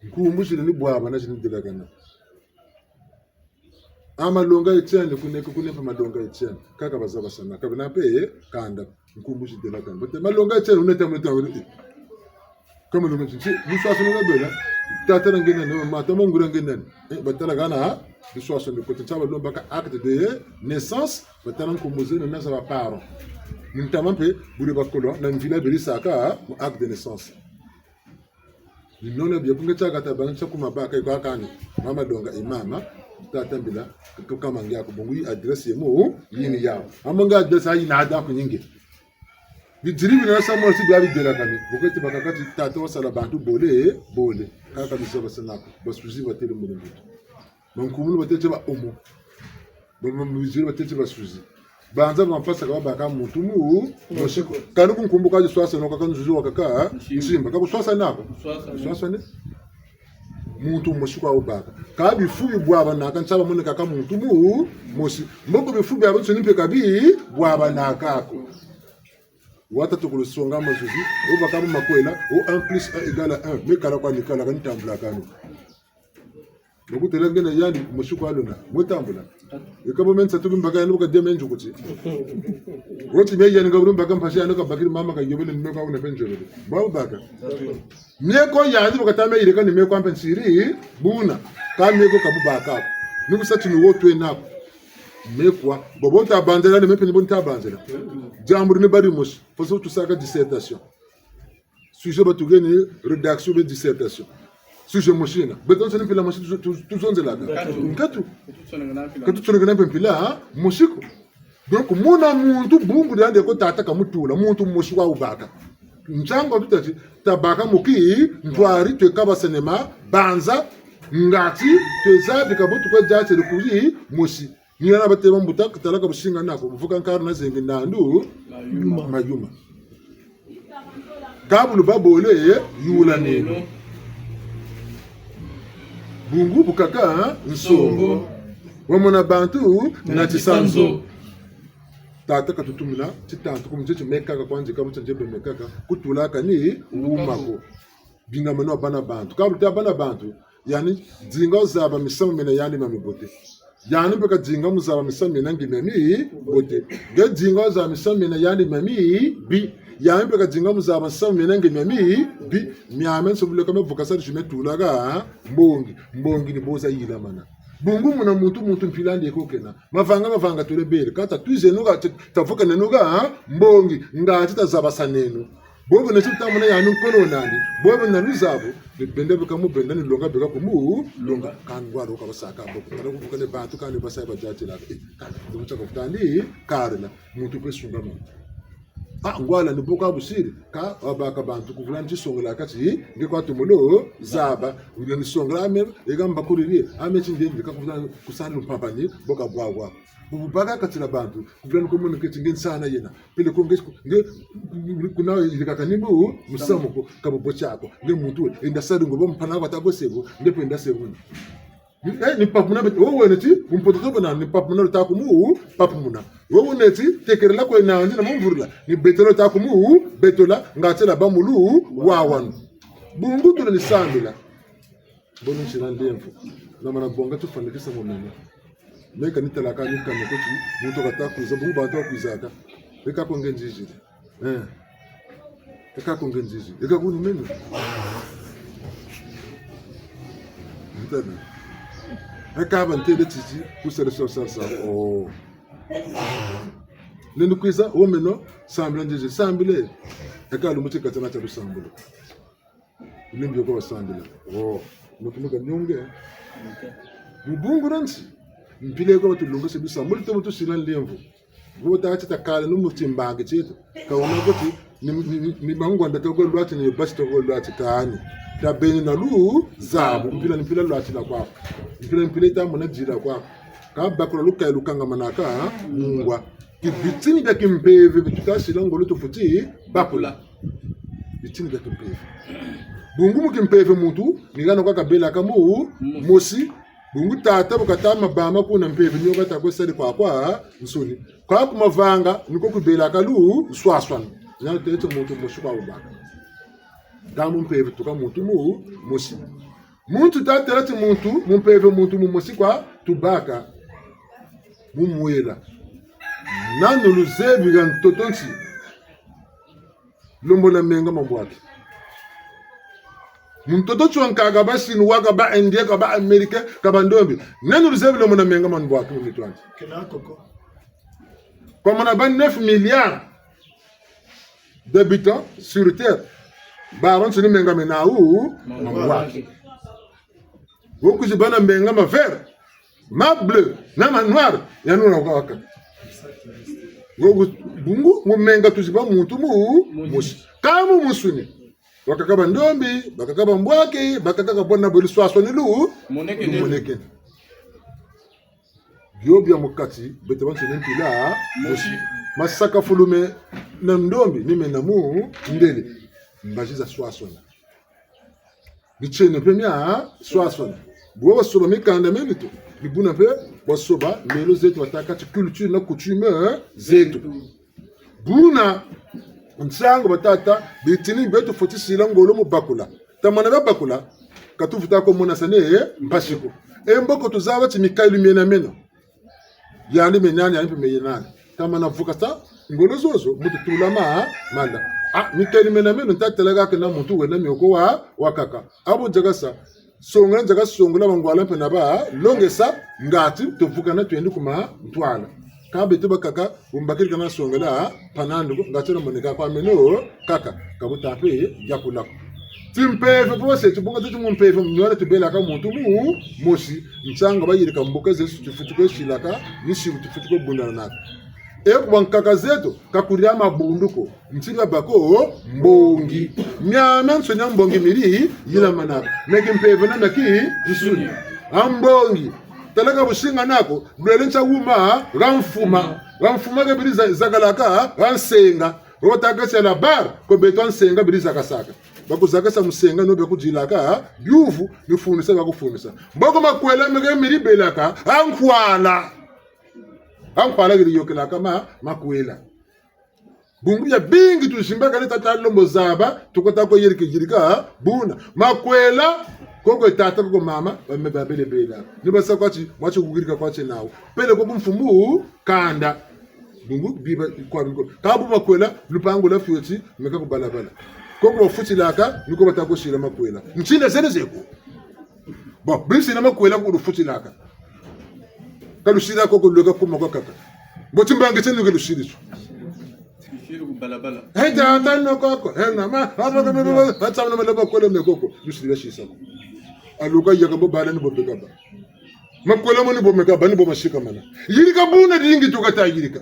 nkumbushile ni bwaba na jini dilagana amalonga etienne kunepa malonga etienne kaka bazaba sana kabina pe kanda nkumbushi de la kan but malonga etienne uneta comme le monsieur nous sommes na bela tatara ngena ne mata mongura ngena batala gana nous sommes le côté chaba lomba ka acte de naissance batala nkomoze na ça va paro notamment pe bule bakolo na villa de lisaka acte de naissance nino bia kunga chaka tabanga kuma baka kwa kani mama donga imama tatambila kama ngia ko bongi adresse yemo yini yao amanga adresse ayi na ada ko nyingi bidiri bina samuel si biabi de la kami bokete bakakati tata wasala bantu bole kaka bisaba sanako basuzi batele mu ndutu mankumulu batete ba omo bamuziri batete basuzi banza bampasa kwa baka muntu mu moshiko kanu kunkumbuka je swasa no kaka nzuzu wakaka nshimba kako swasa nako swasa ne muntu moshiko wa baka ka bifubi bwaba naka nchaba mune kaka muntu mu moshi mboko bifubi abantu nimpe kabi bwaba nakako wata tukulusonga mazuzi oba kama makwela o 1 plus 1 égale 1 mekala kwa nikala kan tambula kanu nokutela ngena yani moshiko alona motambula ekabo mensa tubimbaga yani buka demenju kuti woti me yani ngaburu mbaga mpashi yani ka bakiri mama ka yobele nimeka una penjolo bawo baka meko yani buka tame ile kan nimeko ampensiri buna ka meko kabubaka nukusati ni wotu enako mekwa bobota bandela ne mepe ni bonta bandela jambour ne bari mos faso tout ça ka dissertation sujet batugene rédaction de dissertation sujet moshina beton sene pila moshi tout zonze la katu tsonengana pempila moshiko donc mona muntu bungu yande ko tata kamutula muntu moshi wa ubaka nchango tutati tabaka muki ntwari twekaba sinema banza ngati twezabi kabutu kwa jache likuji moshi niyana bateba mbuta kutalaka bushinga nako buvuka nkara na zenge nandu mayuma kabulu babole yula neno bungu bukaka nsongo wamona bantu na chisanzo tata katutumila chitantu kumjeche mekaka kwanje kabucha njebe mekaka kutulaka ni umako binga mano bana bantu kabulu bana bantu yani dzinga zaba misamo mena yani mamibote yani beka dzinga muzaba misamo mena ngimemi bote ge dzinga za misamo mena yani mami bi yani beka dzinga muzaba misamo mena ngimemi bi miamen sobule kama vokasa jimetulaga mbongi ni boza yila mana bungu muna muntu mpilandi ekokena mavanga tulebele kata tuize nuga tavuka nenuga mbongi ngati tazaba saneno bobo nechitamuna yani nkono nandi bobo naluzabo bende bekamu bende ni longa beka kumu longa kangwa roka basaka bobo kana kuvukane bantu kana basaya bajaji la kana ndumucha kufutandi karela muntu pesunga mama ngwala ni boka busiri ka abaka bantu kuvulana chisongela kati ngekwa tumulo zaba ule ni songela ame egamba kuriri ame chindenge kakuvulana kusana mpapani boka bwagwa bubaka kati la bantu kuvulana communicate ngen sana yena pele konge kuna ilikakanimbu musamuko kabobo chako nge muntu enda sadu ngobo mpana kwa tabosebo ngepo enda sebu ni papuna wewe neti umpoto bana ni papuna takumu papuna wewe neti tekerela ko na ndi na mumvurla ni betolo takumu betola ngatela bamulu wawan bungu tuna ni sandula bonu china ndemfu na mana bonga tu fanikisa momena meka nitalaka ni kana ko ti muto katakuza bungu bantu akuzaka eka kongenjiji eka kongenjiji eka kuni menu ntana akaba ntele titi kusele sa oh lendo kuiza omeno sambila njeje sambile akalo muti katana cha sambilo limbi ko sambila oh mutumuka nyonge mbungu ransi mpile ko tulunga se bisambilo to mutu silan lemvu go ta ta kala no muti mbange cheto ka wona goti ni bangonda to go lwati ni basi to go lwati tani da beni na lu zabu mpila lwati la kwa mpila ta mona jira kwa ka bakro luka lukanga manaka mungwa kibitini bya kimpeve bitutashi langolo tofuti bakula bitini bya kimpeve bungu mu kimpeve mutu nigana kwa kabela kamu mosi bungu tata bukatama bama kuna mpeve nyo bata ko sele kwa nsoni kwa kumavanga niko kubela kalu swaswan ya teto mutu moshwa ubaka damu mpeve tuka mutu mu mosi muntu taterati muntu mpeve muntu mu mosi kwa tubaka bumwela nanu luzebi ga totonsi lombo na menga mambwaki mtoto chwankaga basi nuwaga ba India ka ba Amerika ka bandombi nanu luzebi lombo na menga mambwaki mmitwanti comme on a 29 milliards d'habitants sur terre baron sini menga menaou mambwaki beaucoup de bana menga ma vert ma bleu na ma noir ya nuna waka bungu mumenga tuziba muntu musi kamu musuni wakakaba ndombi bakakaba mbwake bakakaka bona boli swaso ni lu moneke biobia mukati bete bantu nempila musi masaka fulume na ndombi nime na mu ndele mbajiza swaso na bichene pemia swaso bo soba mikanda melito bibuna pe bosoba melo zetu wataka culture na coutume zetu buna nsango batata bitini betu foti silangolo mu bakula tamana ba bakula katufuta ko mona sane mpashiko emboko tuzaba timikailu mena meno yani menani yani meyenani tamana vukata ngolo zozo mutu tulama mala mikailu mena meno tatelaga kana mutu wena myoko wa wakaka abo jagasa songa njaga songola bangwala pena ba longesa ngati tuvukana twendi kuma ntwala kabe tuba kaka umbakiri kana songola panando ngati na monika kwa meno kaka kabutape yakulako timpeve pose tubonga tutumpeve mnyora tubela ka muntu mu mosi nsanga bayirika mboka zesu tufutuko shilaka nisi tufutuko bundana naka bankaka zetu kakuria mabunduko ntinga bako mbongi nyama nsonya mbongi miri yila manaka meki mpeve na meki isuni ambongi talaga bushinga nako bwelencha wuma ramfuma ke biriza zagalaka ransenga rotagasa la bar ko beton senga biriza kasaka bakuzakasa musenga no bekujilaka yuvu nifunisa bakufunisa mboko makwela mege miri belaka ankwala ankwala giri yokela kama makwela bungu ya bingi tushimba leta talombo zaba tukota ko yirika buna makwela koko tata koko mama bamebabele bela nibasa kwachi mwacho kugirika kwache nawo pele koko mfumu kanda bungu biba kwa bingo kabu makwela lupango la fioti meka ko balabala koko futi laka niko batako shira makwela nchinda zene zeko bon bisi na makwela ko futi laka kalushira koko loka kuma kwa kaka botimbange tenu kalushira balabala heda tano koko hena ma hata na malaba kole mekoko lushira shisa aluka yakambo bala ni bobeka ba makwela mo ni bomeka ba ni bomashika mana yirika buna dingi tukata yirika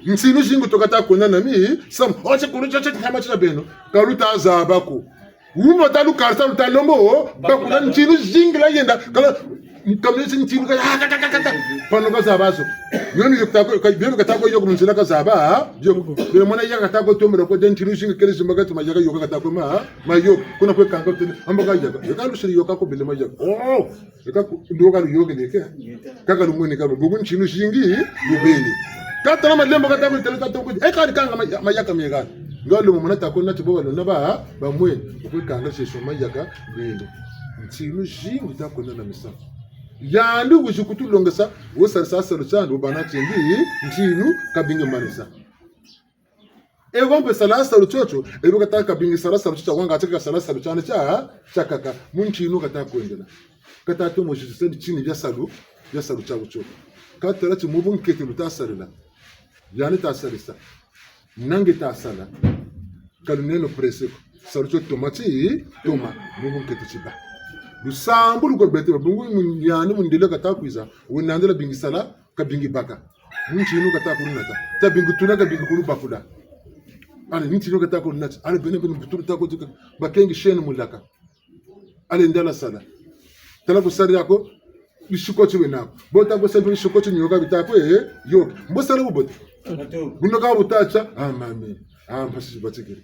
nsinu shingo tukata kona na mi sam oche kurucha chama cha beno karuta zabako uma talu karsa lutalombo bakuna nsinu jingla yenda kala kamnesi ntinu ka pano ka zabaso yoni yokutako ka bebe katako yoko mnsela ka zaba yoko bebe mona yaka katako tomero ko den ntinu shinga kele simbaga tuma yaka yoka katako ma yoko kuna kwe kanko tene ambaga yaka lushiri yoka ko bele ma yaka yaka ndoka yoka leke kaka lumuni ka bugun ntinu shingi bubeli katana malembo katako tele katako ka kanga ma yaka mega ngalo mona tako na tibo na ba mwe ko kanga sesho ma yaka bele ntinu shingi tako na misa yandu wujikutu longesa wosarisa saluchando bana chendi ntinu kabinge manisa egombe sala saluchocho ebukata kabinge sala saluchocho wanga atika sala saluchane cha kaka munchinu kata kwendela kata to mojisi sendi chini bya salu chacho katara chi mubunkete lutasarila yani tasarisa nange tasala kaluneno preseko salucho tomati toma mubunkete chiba lusambu luko bete bungu nyani mundele kata kwiza wenandela bingi sala ka bingi baka munchinu kata kunata ta bingi tuna ka bingi kulu bakula ale munchinu kata kunata ale bene buturu ta ko bakengi shene mulaka ale ndala sala tala ko sari yako bishikochi wenako bota ko sari bishikochi nyoka bitako yo mbosala bubote bunoka butacha mami mpasi batikiri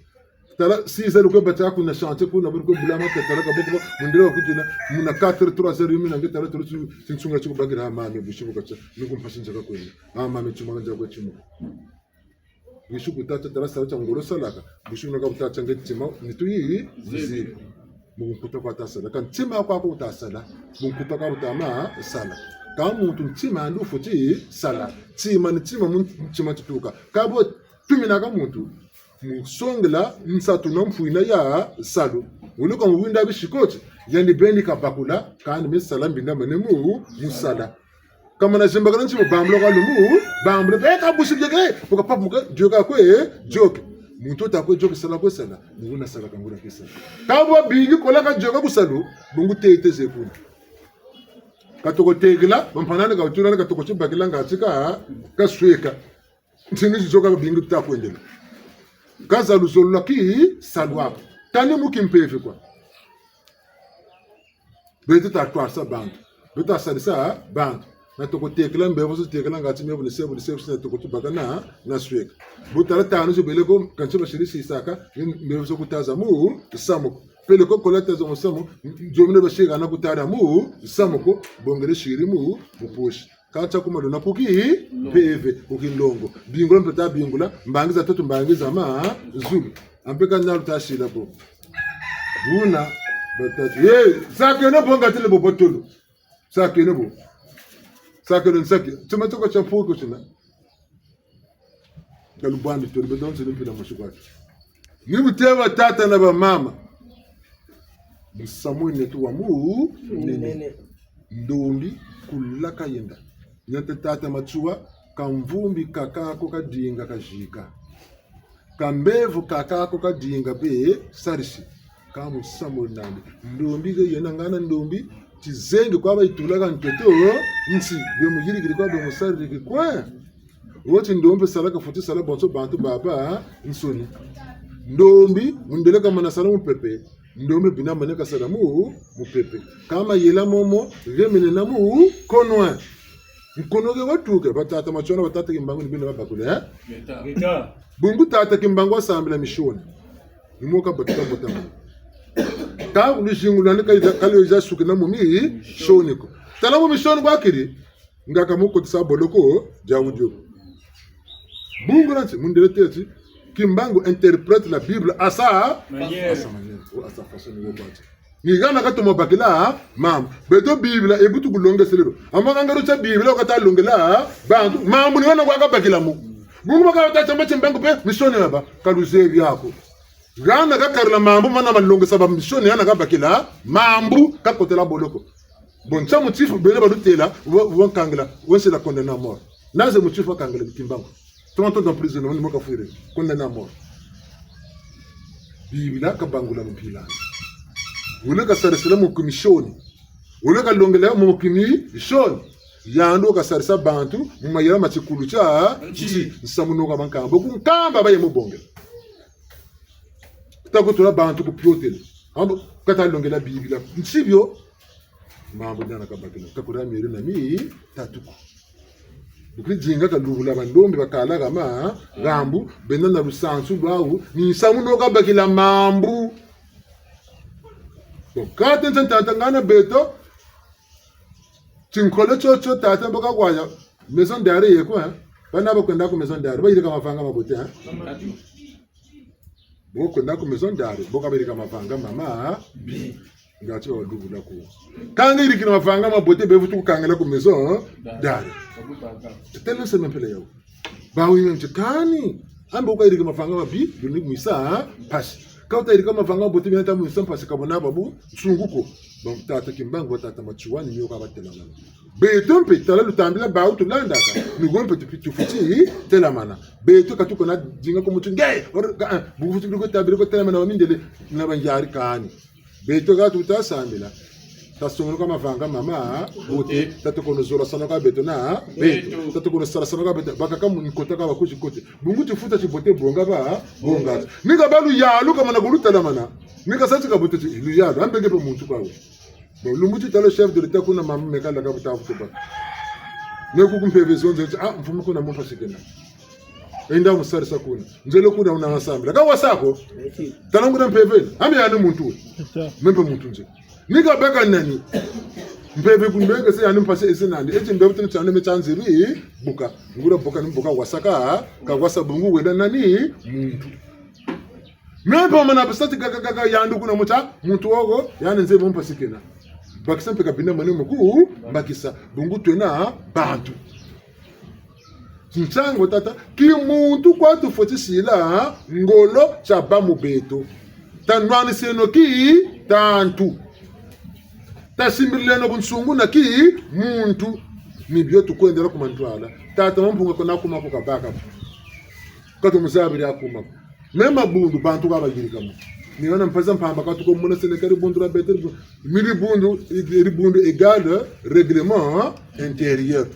tala si zero ko bata ko na chante ko na burko bulama ka tala ka boko mundira ko tuna muna 4-3 yumi na ngeta tala tulu tinsunga chuko bagira mami bishuko kacha nuko mpashinja ka kweli mami chuma nganja ko chuma bishuko tata tala sala ngoro salaka bishuko ka butacha ngetima nituyi zizi mungu kutoka tasala kan tima kwa ko tasala mungu kutoka butama sala ka muntu ntima andu futi sala tima ntima tutuka kabo tumina ka muntu musongela nsatu na mfuina ya salu uluka mwinda bishikoti yani bendi kabakula kandi mesala mbinda manemu musala kama na jemba kana ntima bamblo ka lumu bamblo be ka bushibye buka papa muka joka kwe joke muntu takwe joke sala kwe sala nguna sala kangura kisa kabo bingi kola ka joka kusalu bungu teite zekuna katoko tegla bampanana ka utuna katoko chibakila ngatika kasweka ntini joka bingi takwendela kaza luzolo ki salwa tani mukimpefe kwa bete ta twasa band bete salisa band na toko tekla mbevo so tekla ngati mbevo ni sebu na toko tubagana na sweka butala tanu so beleko kancho bashirisi isaka mbevo so kutaza mu samuko pele ko kolata zo samu jomne bashira na kutara mu samuko bongere shiri mu mupushi kacha kuma dona puki peve ukindongo bingula mpeta bingula mbangiza toto mbangiza ma zulu ampeka nyalu tashila po buna batatu sake no bonga tele bobotolo sake no bo sake no sake tumatoko cha puko china kalubandi to bedon se mpira mashukwa ni muteva tata na ba mama musamu netu wa mu nene ndombi kulaka yenda nyate tata machua kamvumbi kakako kadinga kajika kambevu kakako kadinga be sarisi kamu samu nandi ndombi ge yena ngana ndombi tizenge kwa baitulaga nteto nsi be mugirigiri kwa be musariri kwa wote ndombi salaka futi sala bonso bantu baba nsoni ndombi mundeleka mana sala mupepe ndombi bina maneka sala mupepe kama yela momo remene namu konwa nkonoge watuke batata machona batata kimbangu nibina babakule gita bungu tata kimbangu asambila mishoni nimoka batuka botama ka ulijingulana kale ja sukina mumi shoniko talamu mishoni kwakiri ngaka muko tsaboloko jawudio bungu nanti mundeleteti kimbangu interprète la Bible à sa manière ou à sa façon de voir. Ni gana ka tomo bakila mam beto Bible e butu kulonga selero amaka ngaro cha Bible ka ta longela bantu mam ni wana kwa ka bakila mu bungu maka ta chamba chimbangu pe mishoni baba kaluzevi yako gana ka karla mambu mana malonga sababu mishoni yana ka bakila mambu ka kotela boloko bon cha mutifu bele badutela won kangela won se la condamner à mort naze mutifu kangela kimbangu 30 ans en prison on moka fuire condamné à mort Biblia ka bangula mpila wule ka sarisela mu komishoni wule ka longela mu komishoni yando ka sarisa bantu mu mayira machikulu cha nsamuno ka bankamba ku nkamba baye mu bonge takutola bantu ku pyotel ambo kata longela Biblia nsibyo mambo ndana ka bakina takura miri na mi tatuko ukijinga kalubula bandombi bakala kama gambu benana rusansu bawu ni samuno ka bakila mambu to katen tanta ngana beto tinkole chocho tata mboka kwanya maison d'arrêt yeko bana bakwenda ku maison d'arrêt bayirika mafanga mabote bokwenda ku maison d'arrêt boka bayirika mafanga mama ngati wa dubula ko kanga irikina mafanga mabote bevutu kukangela ku maison d'arrêt telo se mempele yao bawo yonjekani ambe ukayirika mafanga mabi yoni kumisa pasi kauta irika mafanga mabote binata muisa pasi kabona babu sunguko tata kimbangu tata machuani nyoka batelana beto mpetala lutambila bawo tulandaka nigompe tufuti telamana beto katuko na jinga ko mutu ngey bufuti ko tabiri ko telamana wamindele na banjari kani beto ga tutasambila tasongo kama vanga mama bote tatuko zola sana ka beto na beto tatuko sala sana ka beto bakaka munkota ka bakuji kote bungu tufuta chibote bonga ba bonga nika balu yalu kama na guluta la mana nika sasa ka bote lu yalu ambege pe muntu kwawe bon lumbuti talo chef de l'état kuna mama mekala ka buta futa ne ku kumpeve zonze mfumo kuna mfa sikena enda musarisa kuna nzelo kuna una asambla ka wasako tanangu na mpeve ami yani muntu membe muntu nje nika beka nani mpeve kumbenge se yani mpase esenandi eti mbe butu tsane me tsanziri buka ngura buka nimbuka wasaka ka wasa bungu wenda nani muntu membe mana basati gaga yandu kuna muta muntu wogo yani nze mpase sikena bakisa mpeka bina mane mkuu bakisa bungu twena bantu Nchango tata ki muntu kwa tufoti sila ngolo chaba mubeto tanwani seno ki tantu tasimbileno bunsungu na ki muntu nibyo tukwendera kumantwala tata mpunga kona kuma kukabaka kato muzabiri akuma mema bundu bantu kabagirika mu niona mpaza mpamba katuko mona senekari bundu rabeter mili bundu égale règlement intérieur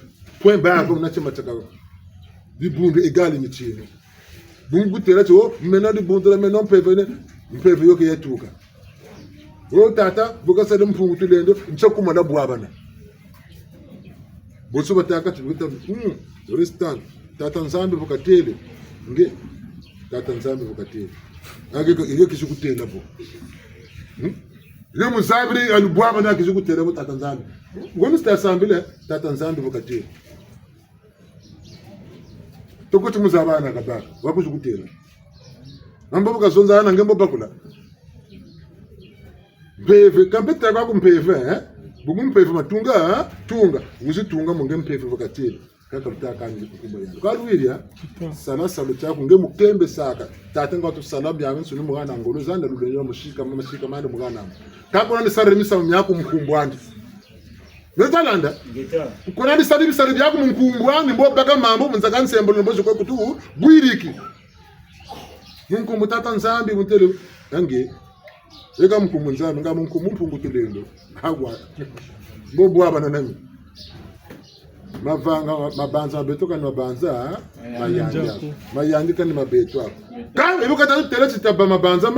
point barre comme na chama chakao di bundu égale ni chino bungu tera cho mena di bundu la mena mpeve yoke yetuka o tata buka sadum mpungu tulendo nchakuma la bwabana boso bataka tubuta restant tata nzambe bukatele nge tata nzambe bukatele age ko iyo kishukutela bo le muzabiri alubwaba na kishukutela bo tata nzambe ngono sta sambile tata nzambe bukatele tokuti muzabana kabaka wakushukutela namba bukazonzana ngembo bakula mpeve kampeta kwa kumpeve bugumpeve matunga tunga uzitunga munge mpeve bukatele kaka mtaka nje kukumba yangu kalwiria sala salo chako nge mukembe saka tata ngatu salamu ya nsu ni mwana ngolo zanda lulenyo mushika mande mwana kako nani sare misa myako mkumbwandi Netalanda kuna ni sare yako mkumbwandi mbo baka mambo munzaka nsembo nombozo kwa kutu bwiriki munkumbu tata nzambi mutele yange eka mkumbu nzambi nga mkumbu mpungu tulendo hagwa mbo abana nami mabanza mabeto kani mabanza mayandi kani mabeto ako kama ibuka tatu tele chitaba mabanza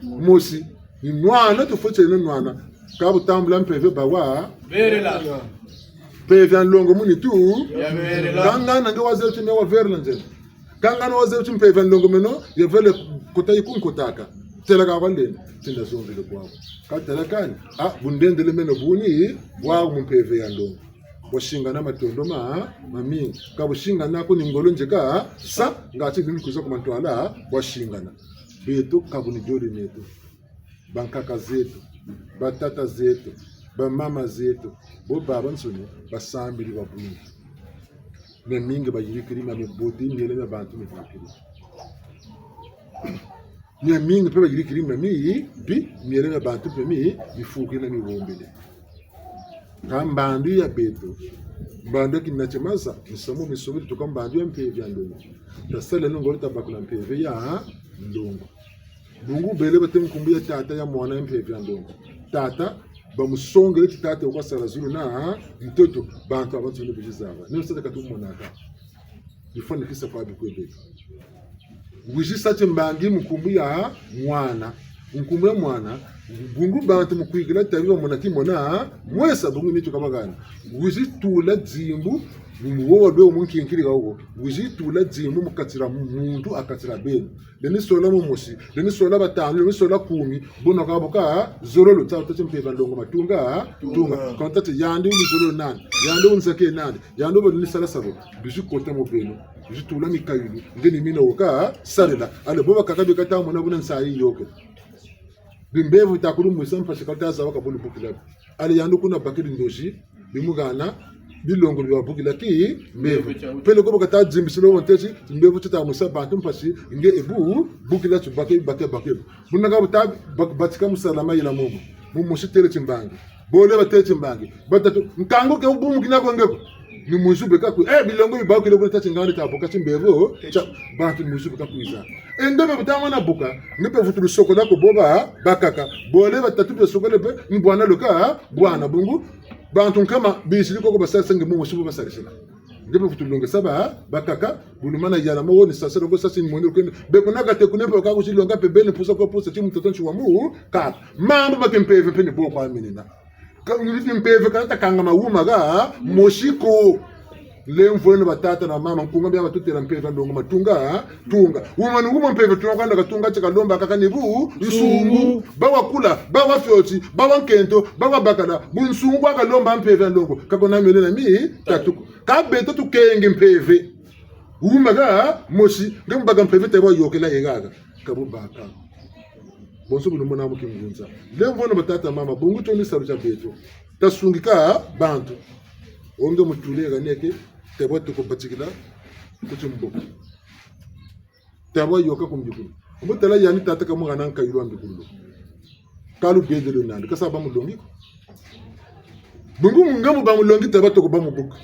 mosi ni nwana tufoche ni nwana kabu tambula mpeve bawa verela peve anlongo muni tu kanga nange wazeli chime wa verela nje kanga no wazeli chime peve anlongo meno ye vele kota yikun kotaka tele ka wale tinda zonvele kwao ka tele kani bundendele meno buni wa mpeve anlongo washinga na matondo mami kabushinga nako ni ngolo njeka sa ngati bimikuza kumantwala washingana beto kabuni jodi neto bankaka zetu batata zetu bamama zetu bo baba nsoni basambiri babungi ne mingi bayirikiri na meboti nyele na bantu mefakiri ne mingi pe bayirikiri na mi bi nyele na bantu pe mi bifuki na miwombele kambandu ya beto mbando kinachemaza nisomo misubiri tukambandu ya mpeve ya ndongo tasale nungolo tabakula mpeve ya ndongo bungu bele bate mkumbu ya tata ya mwana ya mpeve ya ndongo tata bamusongele tata kwa sarazulu na mtoto bantu abantu ne bijizaba niyo sata katu monaka ifanye kisa kwa bikwebe wijisa chimbangi mkumbu ya mwana mkumbu ya mwana bungu bantu mukwigila tabiwa monaki mona mwesa bungu nicho kabagana wizi tula dzimbu muwo wadwe munkinkiri gawo wizi tula dzimbu mukatira muntu akatira benu leni sola momosi leni sola batanu leni sola 10 bona kaboka zololo tata chimpeva ndongo matunga tunga kontati yandi uni zololo nani yandi unzake nani yandi boni sala sabo bizu kota mo benu bizu tula mikayulu ngeni mina woka salela ale boba kakabe kata mona buna nsayi yoke bimbevu takuru musampa shikata za waka bulu bukila ali yandu kuna bakiri ndoshi bimugana bilongo biwa bukila ki mbevu pele ko bakata jimbisilo wontechi mbevu tata musa bantu mpasi nge ebu bukila tubake bake bunaga buta batika musalama ila momo mushi tele chimbangi bole batele chimbangi batatu nkango ke ubu mukina ko ngeko ni muzube kako bilongo bibawo kile kuna chingani ta boka chimbevu cha bantu muzube kako iza endebe butamana buka ngepe futulu soko lako boba bakaka bole batatu be soko lepe ni bwana loka bwana bungu bantu kama bisili koko basasa nge mungu shibu basarisha ngepe futulu longa saba bakaka bulumana yala mo ni sasa logo sasa ni mwendo kwende be kunaka te kunepe kako shilonga pe bene pusa ko pusa timu totonchi wa mu ka mambo makempeve pe ni boko aminina kangiviti mpeve kanta kanga mauma ga moshiko lemvone batata na mama nkunga bya batutera mpeve ndongo matunga tunga uma nguma mpeve tunakanda katunga chikalomba kakanibu nsungu bawa kula bawa fyoti bawa nkento bawa bakala bunsungu akalomba mpeve ndongo kakona mele na mi tatuko kabeto tukenge mpeve uma ga moshi ngembaga mpeve tebo yokela yegaga kabubaka bonso bulumona mu kingunza lemvono batata mama bungu to ni saruja beto tasungika bantu onge mutulega neke tebo to ko patikila ko tumbo tebo yoka ko mjukuru mutala yani tata ka mwana nka yiro ambikulu kalu bedelo nandi kasa ba mulongi bungu ngamu ba mulongi tebo to ko ba mubuka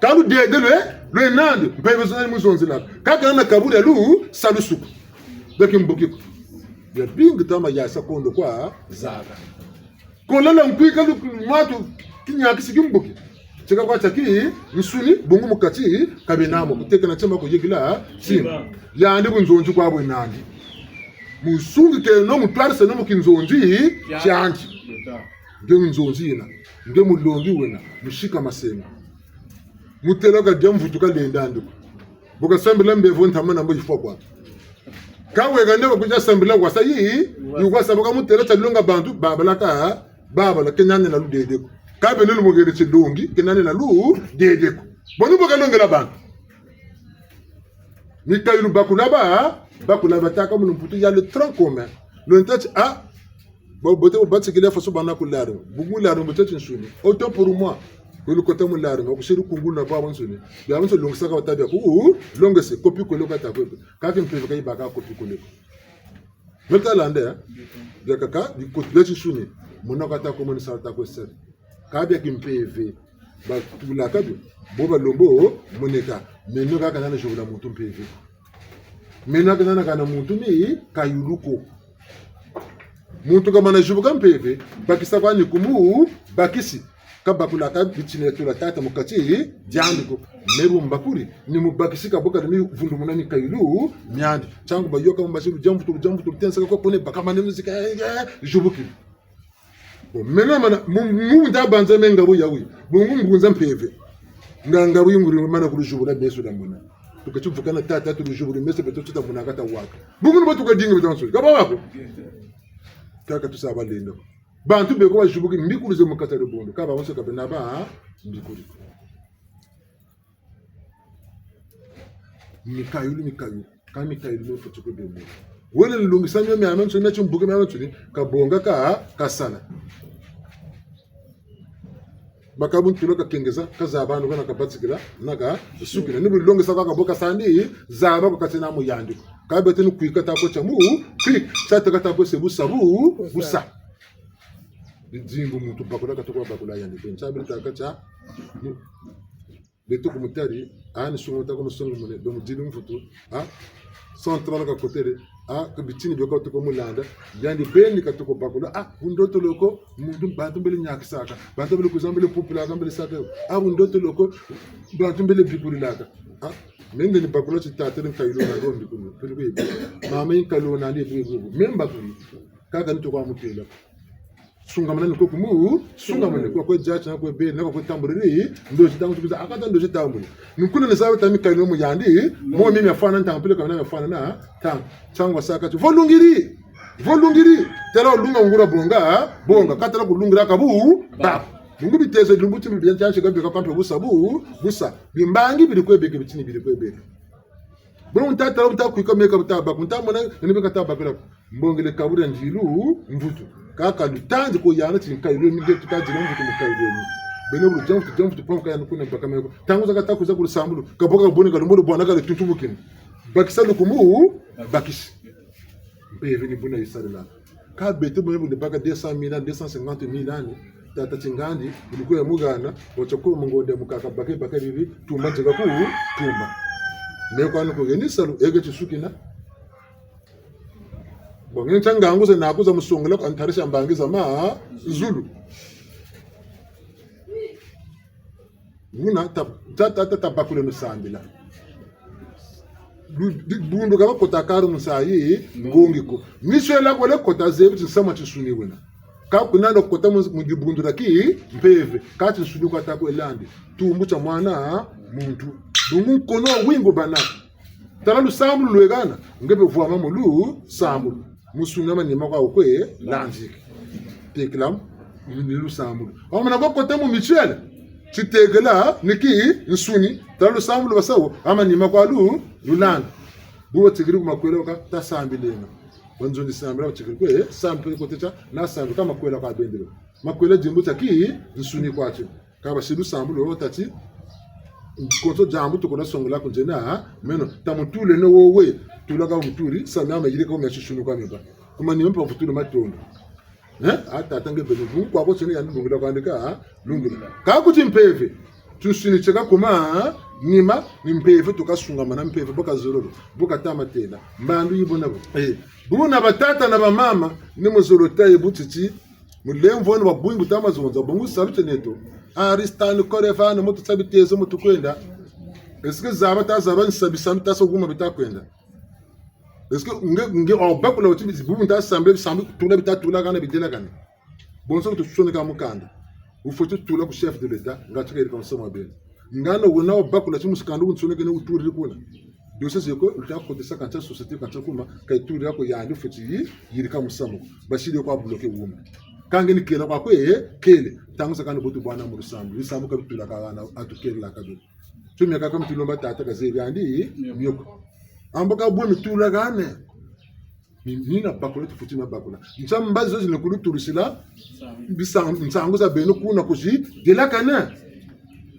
kalu dedelo le nandi mpebe zona muzonzila kaka na kabula lu salusuku deki mbukiko ya bingi tama ya sakondo kwa zaga kolala mpika lu matu kinyaki sikimbuki cheka kwa chaki nsuni bungu mukati kabinamo kuteka na chema ko yegila simba ya ndi bunzonji kwa bwe nandi musungi ke no mutwarse no mukinzonji chanji nge nzonji ina nge mulongi wena mushika masenga muteloka demvutuka lendando boka sambela mbevo ntamana mbo ifokwa kawe gande bakuja sambela kwa sayi yuko saboka mutelo talunga bantu babalaka babala kenane na ludedeko kabe nelu mogere chidongi kenane na lu dedeko bonu boka longela bantu mikayilu bakulaba taka mu mputu ya le tronc commun le ntati bo bote bo batsikile faso bana kularo bugu laro mutati nsuni autant pour moi que le côté mu laro ko shiru kungu na baba nsuni ya mso longisa ka tabi ko longese copie ko lokata ko ka kin peve kai baka copie ko leko meta lande ya kaka di ko leti nsuni monaka ta ko mon salta ko ser ka be kin peve ba tula ka bi boba lombo moneka meno ka kana jobula mutu peve meno kana kana mutu mi kayuluko mutu kama na jubuka mpeve bakisa kwani kumu bakisi kabakula ka bitine tula tata mukati jandiko mebu mbakuri ni mubakisi kaboka ni vundu munani kayulu myandi changu bayoka mbashiru jambu tu tensa ko pone bakama ne muzika jubuki bo meno mana mu ndabanza mengabu yawi bungu ngunza mpeve nganga winguri mana kurujubura besu dambona tukachuvukana tata turujubura mese beto tutamuna kata waka bungu nbotuka dingi betonso kaba wako kaka tusaba lendo bantu beko bajubuki mbikuruze mukata rebondo kaba bonse kabena ba mbikuri mikayu kami kayu no futuko bembo wona lungi sanyo mi amanso na chumbuke mi amanso ni kabonga kasala bakabun kilo ka kengeza kazabanu kana kabatsikira naka sukina ni bulonge saka kaboka sandi zaba ko katina mu yandi kabete ni kuika ta ko chamu klik sata kata ko sebu sabu busa dingo mutu bakula katoko bakula yandi pencha bilta kacha beto kumutari ani sumota ko songo mune do mudili mfutu central ka kotere ka bitini beko to ko mulanda yandi beni katoko bakula undoto loko mundu bantu mbele nyaki saka bantu mbele kuzambele popula kambele saka undoto loko bantu mbele bikuri laka menge ni bakula chitate ni kayilo na do bikuri pele mama yin kalo na ni bikuri memba kuri kaka nito kwa mutela sunga manani ko kumu sunga manani ko jacha na ko be na ko tamburiri ndo chitangu tukiza akata ndo chitambu nkuna ne sabe tami kayilo mu yandi mo mimi afana ntampile kana afana na tang changwa saka tu volungiri tela lunga ngura bonga katala kulungira kabu ba mungu biteze lumbuti biyancha shiga kampe busa bimbangi bilikwebeke bitini bilikwebeke bon ntata utakwika meka butaba kuntamona nibeka tabakira mbongele kabura njilu mvutu kaka lutanzi ko yana tinkayilo mige tukajira mvutu mukayilo bene bulu jamfu tu pomka yana kuna baka meko tangu zaka kuza kulisambulu kaboka bone kalumbo bwana kale tutumukini bakisa lukumu bakisi mbeve ni buna isarela ka bete bone bulu baka 200,000 250,000 ani tata chingandi ilikuwa ya mugana wachakuru mungonde mukaka baka bibi tumba jega ku tumba meko anu ko genisalu ege chisukina bonge changangu se nakuza musongela ko antarisha mbangiza ma zulu muna tata bakule musambila bundu kaba kotakaru musayi ngongiko miswela ko le kota zebu tsama tsuni wena ka kunando kota mujibundu laki mpeve ka tsuni ko atako elandi tumbu cha mwana muntu bungu kono wingo bana taralu sambu lwegana ngebe vuwa mamulu sambu musunama ni makwa okwe lanjiki teklam nilu sambu amana ko kota mu michele chitegela niki nsuni taralu sambu basawo ama ni makwa lu lulanda buwa tigiri kumakwelo ka tasambi lena wanzo ni sambra chikwe sample kotecha na sample kama kwela kwa bendelo makwela jimbo taki nsuni kwacho kaba shidu sambulo otati konso jambu tukona songola kunjena meno tamutule no wowe tulaga muturi sana amagire ko myashishunu kwa miba kuma ni mpa futule matondo ata tange benu kwa ko sene yandu ngula kwandika lungula ka kuti mpeve tusini cheka kuma nima mpeve tukasunga mana mpeve boka zororo boka tamatela mbandu yibona buna batata na bamama ni muzorota yebutiti mulemvoni wabungu tamazonza bungu salute neto Aristan korefano mutu sabitezo mutu kwenda eske zaba tazaba nsabisa mtaso guma bitakwenda eske nge obakula uti bubu ntasambe sambe tuna bitatula kana bidela kana bonso tusone ka mukanda ufoto tula ku chef de l'état ngatukere ka nsoma be ngano wona obakula chimusikanda unsone kana uturi kuna dose zeko utakotesa kanta société kanta kuma kaituri yako yandi foti yirika musamo bashiri kwa bloquer wuma kange ni kela kwa kwe kele tangu sakana botu bwana mu rusambu rusambu ka bitula ka bana atukele la kabe tumya ka kam tulomba tata ka zebi andi myoko amboka bwe mitula gane nina bakula tufutima bakula nsamba zo zine kulu turisila bisang nsango za beno kuna kuji de la kana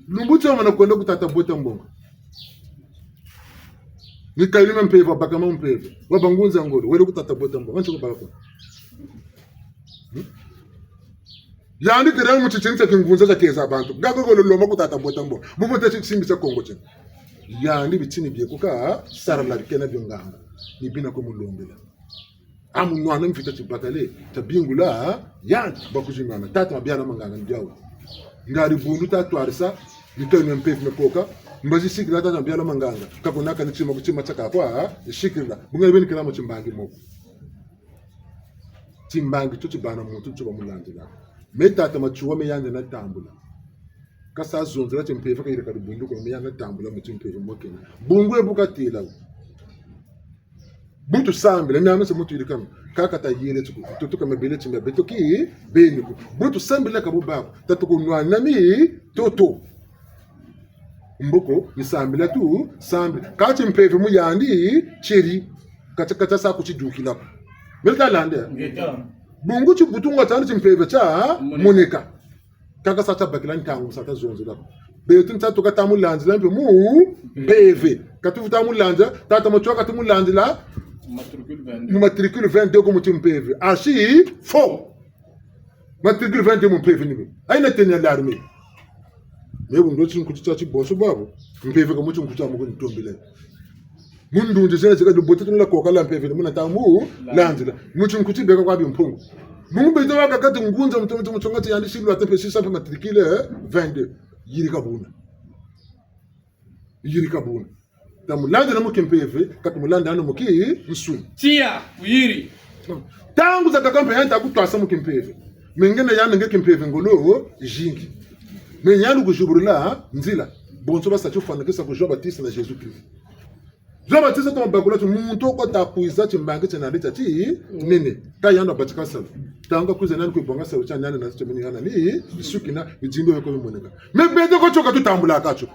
lumbuto mana kwenda kutata bota mbongo ni kailima mpeva bakama mpeva wabangunza ngoro wele kutata bota mbongo wancho bakako yandi kere mu chichinza kingunza za keza abantu gago golo loma kutata botambo mubote chisimbi Kongo chen yandi bitini byekuka sarala bikena byonganga nibina ko mulombela amu nwana mfita chibakale tabingula yandi bakujimana tata mabyana manganga ndyawo ngari bundu tatu arisa bitone mpefu mepoka mbazi sikira tata mabyana manganga kakonaka nichima kuchima chaka kwa shikira bunga beni kala mu chimbangi moko chimbangi tuchibana muntu tuba mulandila metata machuwa meyande na tambula kasa zonzera chimpefa kaira kadu bundu ko meyande tambula muchimpefa mokena bungu ebuka tila butu sambile nyama se mutu irikam kaka ta yele tuku kama bele chimbe betoki beniku butu sambile kabubako tatuko nwana mi toto mboko ni sambile tu sambile ka chimpefa mu yandi cheri kata sa ku chidukila melta lande bungu chibutunga tani chimpeve cha monika kaka sata bakila ntangu sata zonzela betu ntatu katamu lanzila mpe mu peve katufuta mu lanza tata mochoka katumu lanzila matricule 22 como chimpeve ashi fo matricule 22 mu peve nibe aina tenya l'armée mebu ndo chinkucha chiboso babo mpeve kamo chinkucha mu ntombele mundu njezela zika dubote tunla koka la mpeve muna tamu lanzila muchu kuti beka kwa bimpungu mungu beto waka kati ngunza mtomo chongati yandi shilu atepe sisa pa matricule 22 yirika buna tamu lanzila mu mpeve kati mulanda ano muki nsu tia uyiri tangu za kakampe yanta kutwasa mu mpeve mengene yana ngeke mpeve ngolo jingi menyalu kujuburula nzila bonso basa chufana kesa ku Jean Baptiste na Jésus Christ Jean Baptiste to mbakula tu muntu ko ta kuiza chimbange chana leta ti nene ka yanda batika sala tanga kuiza nani kuibonga sala cha nani na chimeni yana ni bisukina bijimbe ko moneka me bedo ko choka tu tambula kacho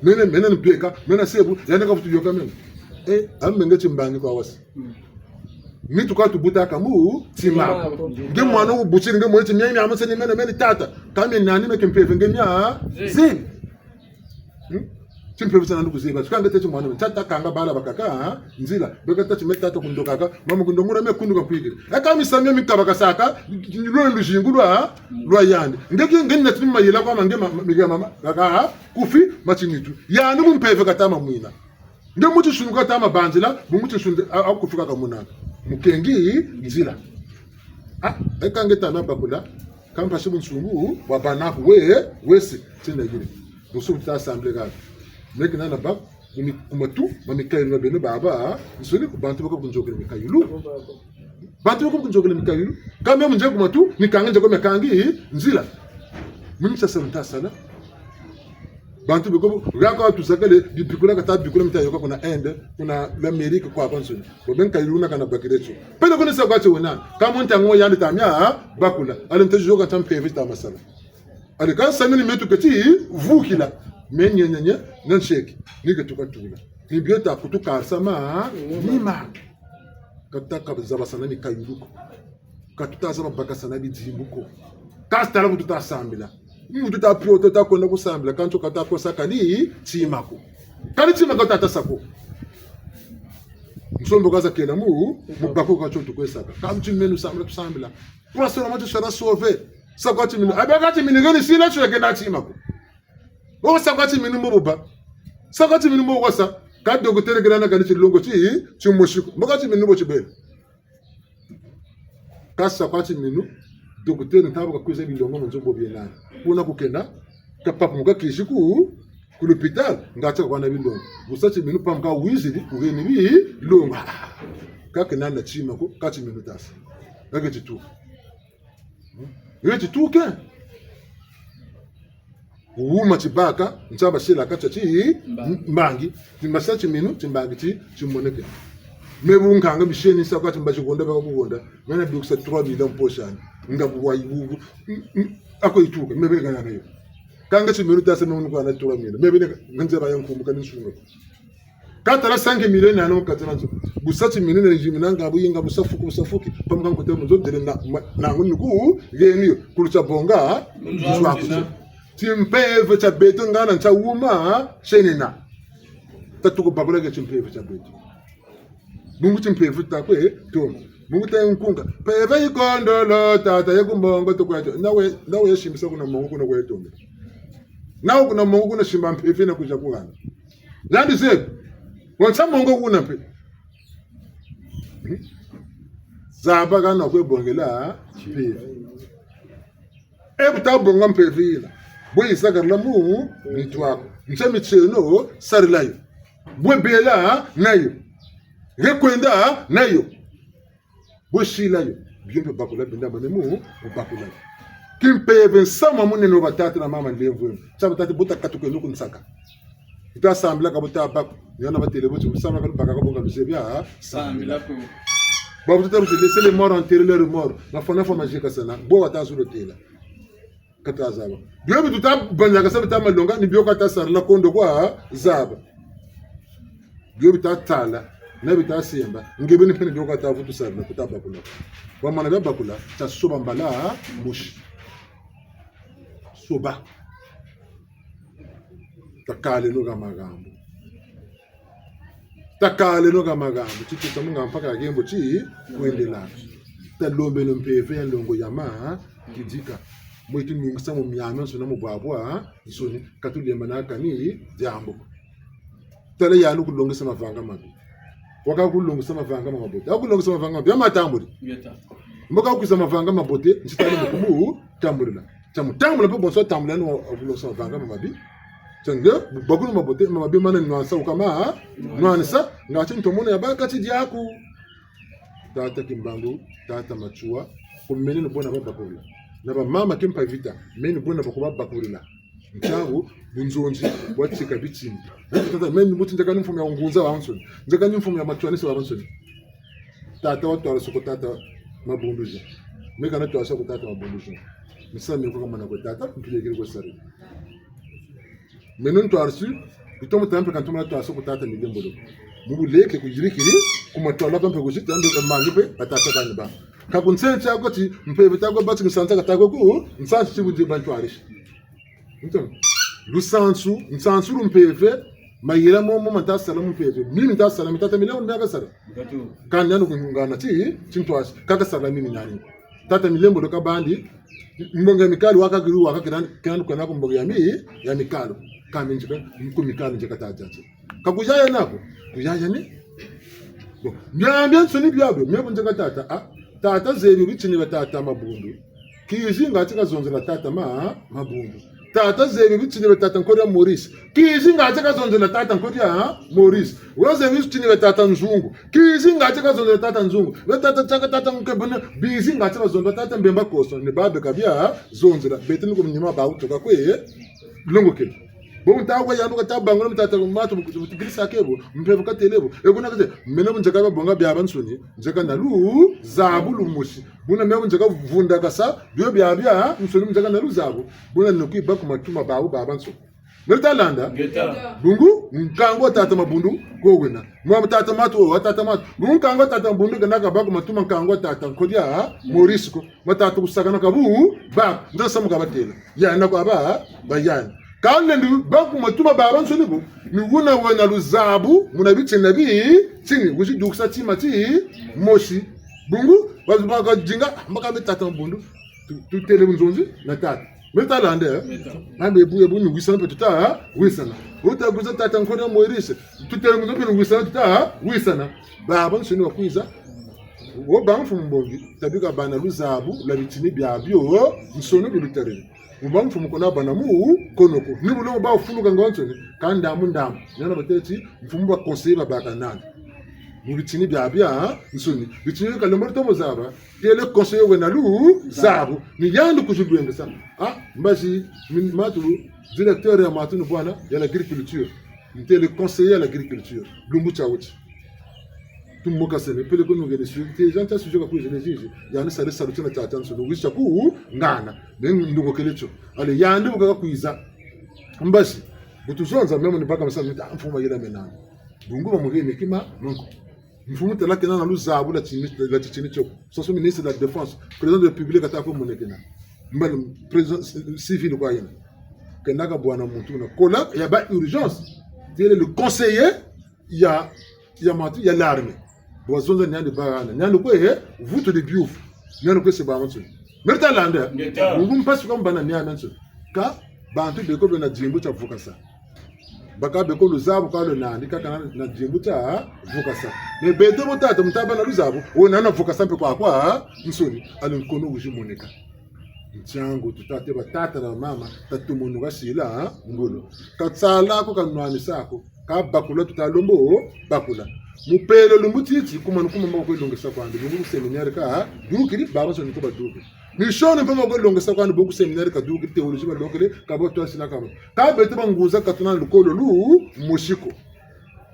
mene mpeka mena sebu yana ka futu yoka mena amenge chimbange kwa wasi mi tuka tubuta kamu tima nge mwana ubuchiri nge mweti nyami amuseni mene tata kame nani mekempefe nge nya zin chimpefe sana ndugu ziba tukanga techi mwana tata kanga bala bakaka nzila beka techi metata kundokaka mama kundongura mekunduka kwigire akami samye mikabaka saka lo ndujingulwa lwa yandi nge nati mayela kwa mange miga mama kaka kufi machinitu yani mumpefe katama mwina nge mutu shunuka tama banzila bumutu shunde akufika kamunaka mukengi nzila ekange tana bakula kamba shibu nsungu wabanaku wesi tena gire musu ta assemblée ga meki nana bak kumatu mamikayilu bene baba nsoni kubantu bako kunjogera mikayilu bantu bako kunjogera mikayilu kama munje kumatu nikanga nje ko mekangi nzila munisa senta sana bantu biko ngaka tusakale bibikula kata bikula mitayo kuna ende kuna l'Amérique kwa bansoni bo ben kayiruna kana bakirecho pele kone sa kwache wona kama ntango yandi tamya bakula alente joka tampe vita masala ale kan samini metu kati vukila menyenyenye nan sheki nige tukatula ni biota kutuka sama nima kataka zabasana ni kayuduko katutaza babakasana bidzimuko kastala kututasambila mututa pyoto takwenda kusambila kancho katakosa kali chimako kali chimako tatasako msombo kaza kela mubako kacho tukwesaka kamchi menu sambila kusambila kwa sona macho shara sove sakwati minu abakati minu ngani sila chwe kenda chimako o sakwati minu mububa sakwati minu muwasa kado kutere grana kali chilongo chimoshiko mbakati minu bochibele kasa kwati minu dokuteri ntaba kakweza bilongo munzombo bienana kuna kukenda kapapa muka kishiku ku l'hôpital ngata kwa na bilongo busati minu pamka wizili kugeni bi longo kaka nanda chima ko kati minu tasa ngake tu yeti tuke uuma chibaka ntaba shela kacha chi mbangi timasachi minu timbangi chimoneke mebunkanga bisheni sakwati mbachigonda bakakugonda ngana bikuse 3 million poshani ngabuwa yugu ako ituka mebele kana nayo kanga chimiru tase nonu kwa na 3 million mebele nganzera yankumbuka ninsunga katara 5 million nano katana busati minene jiminanga abuyinga busafuki pamka ngote muzo dire na ngunu geniyo kulucha bonga nzwaku timpeve cha beto ngana cha wuma shenina tatuko bakula ke timpeve cha beto mungu timpeve takwe to mungu tayenkunga peve ikondolo tata yekumbongo tokwato nawe yeshimisa kuna mungu kuna kwetombe nawe kuna mungu kuna shimba mpeve na kuja kuhana landi zeku wansa mungu kuna mpe zaba kana kwebongela peve ebuta bonga mpeve ila boyi sagarla mu nitwako nchami cheno sarilayo bwebela nayo rekwenda nayo boshilayo biempe bakula binda banemu bakula kimpeve sama munene batata na mama ndemvu chaba tata bota katuke nuku nsaka ita sambla ka bota bak yana batele botu sama ka baka ka bonga bisebia sambla ko babu tata laisser les morts enterrer leurs morts na fona fona jika sana bo wata sur le tela kata zaba biyo tuta banya ka sabita malonga ni biyo kata sarla kondo kwa zaba biyo bitatala na bitasimba ngebe ni pene biyo kata vutu sarla kutabakula ba mana ba bakula ta soba mbala mushi soba takale no ga magambo chitu tamunga mpaka gembo chi kuendelea talombe no mpeve longo yama kidika mwitu nyungisa mu myame sona mu babwa isoni katulemba nakani jambo tale yanu kulongisa mavanga mabi waka kulongisa mavanga mabote akulongisa mavanga mabi amatamburi mboka ukisa mavanga mabote nsitale mukumu tamburila tamutambula pe bonso tambula no kulongisa mavanga mabi tenge bagulu mabote mabi mana nwansa ukama nwansa ngachi ntomone yabakati diaku tata kimbangu tata machua kumene no bona babakola na ba mama kimpa vita meni bona bakuba bakurila ntangu bunzonzi watsika bitini tata meni muti ndaka nimfumo ya ngunza wansoni ndaka nimfumo ya matwanisi wansoni tata watwala soko tata mabunduja meka na twasa ko tata mabunduja misami ko kama na ko tata mpilekiri ko sari menon twarsu bitomo tampe kan tuma twasa ko tata milembolo mubu leke kujirikiri kuma twala pampe ko sita ndo mangipe atata kani ba kakunsencha akoti mpeve tako bati nsanza katako ku nsanzu chibuji bantwarish então nsanzu mpeve mayira momo mantasala mpeve mimi ntasala mitata mileo ndaka sala kandi anu kungana chintwashi kaka sala mimi nyani tata milembo loka bandi mbonga mikalo wakakiru wakakirani kana kana kumboga ya mikalo kama njika mkumikalo njika tatacha kakujaya nako kujaya ni bo nyambia nsoni byabo mebo njika tata tata zebi bichini batata mabundu kizi ngati kazonzela tata mabundu tata zebi bichini batata nkori ya Maurice kizi ngati kazonzela tata nkori ya Maurice waze bichini batata nzungu kizi ngati kazonzela tata nzungu batata chaka tata nkebona bizi ngati kazonzela tata mbemba koso ne babe kabia zonzela betini ko mnyima ba utoka kwe longo ke bon tawa ya nuka tabanga no mtata mato bukirisa kebo mpeva katelebo ekuna kaze mena bunjaka babonga byaba nsoni njaka nalu zabulu mushi buna mena bunjaka vunda kasa byo byabya nsoni njaka nalu zabu buna nokwiba kumatuma bawo baba nso Merta landa. Bungu nkango tata mabundu go wena. Mwa tata matu tata matu. Bungu nkango tata bundu kana kabako matuma nkango tata kodia morisco. Matata kusaka na kabu ba ndo samu kabatela. Ya na kwa ba bayani. Kande ndu baku matuma baba nsonibu. Ni wuna wana luzabu munabiti nabi tini wuji duksa timati moshi. Bungu wazubaka jinga makabe tata mbundu. Tutele mzonzi na tata. Meta lande, ambe ebu ni wisana petuta wisana. Uta guza tata nkona moirise. Tutele mzonzi ni wisana tuta wisana. Baba nsoni wakwiza. Wo bang fumbongi tabika bana luzabu la bitini byabyo nsoni bibitere. Ubang fumukona bana mu konoko. Ni bulo ba fuluka ngontsoni kanda mu ndamu. Nyana bateti mfumba conseiller baba nani. Mubitini byabya nsoni bitini kalomor to mozaba ele conseiller wenalu zabu ni yandu kujubwenge sana mbaji matu directeur ya matu bwana ya l'agriculture nte le conseiller à l'agriculture lumbu chawuti tumuka sene pele ko ngene suite janta suje ka kuje neji yani sare sarutina tata nsoni wisha ku ngana ndungo kelecho ale yandu ka kuiza mbaji butuzonza memo ni paka msana mfuma yela menana bungu bamugene kima nonko mfumu tela kena na luzabu la chini choko soso ministre de la défense président de la République atako monekena mbal président civil kwa yena kenaka bwana muntu na kola ya ba urgence tele le conseiller ya matu ya l'armée bozonza nyande bagana nyande ko voûte de biouf nyande ko se ba matu merta landa ngum passe comme bana nyande nso ka bantu de ko na jimbo cha vokasa baka beko luzabu ka lo nandi kaka na jimbuta vokasa me bete motata mtaba na luzabu ona na vokasa mpe kwa nsoni alinkono wuji moneka nchango tutate batata na mama tatumuno gasila ngolo katsala ko kanwani sako ka bakula tutalombo bakula mupelo lumutiti kuma mako ilongesa kwandi bungu seminari ka dukiri baba so niko baduki mishoni mpa mako ilongesa kwandi bungu seminari ka dukiri teoloji ba lokele ka botwa sina kama ka bete banguza katuna lukolo lu mushiko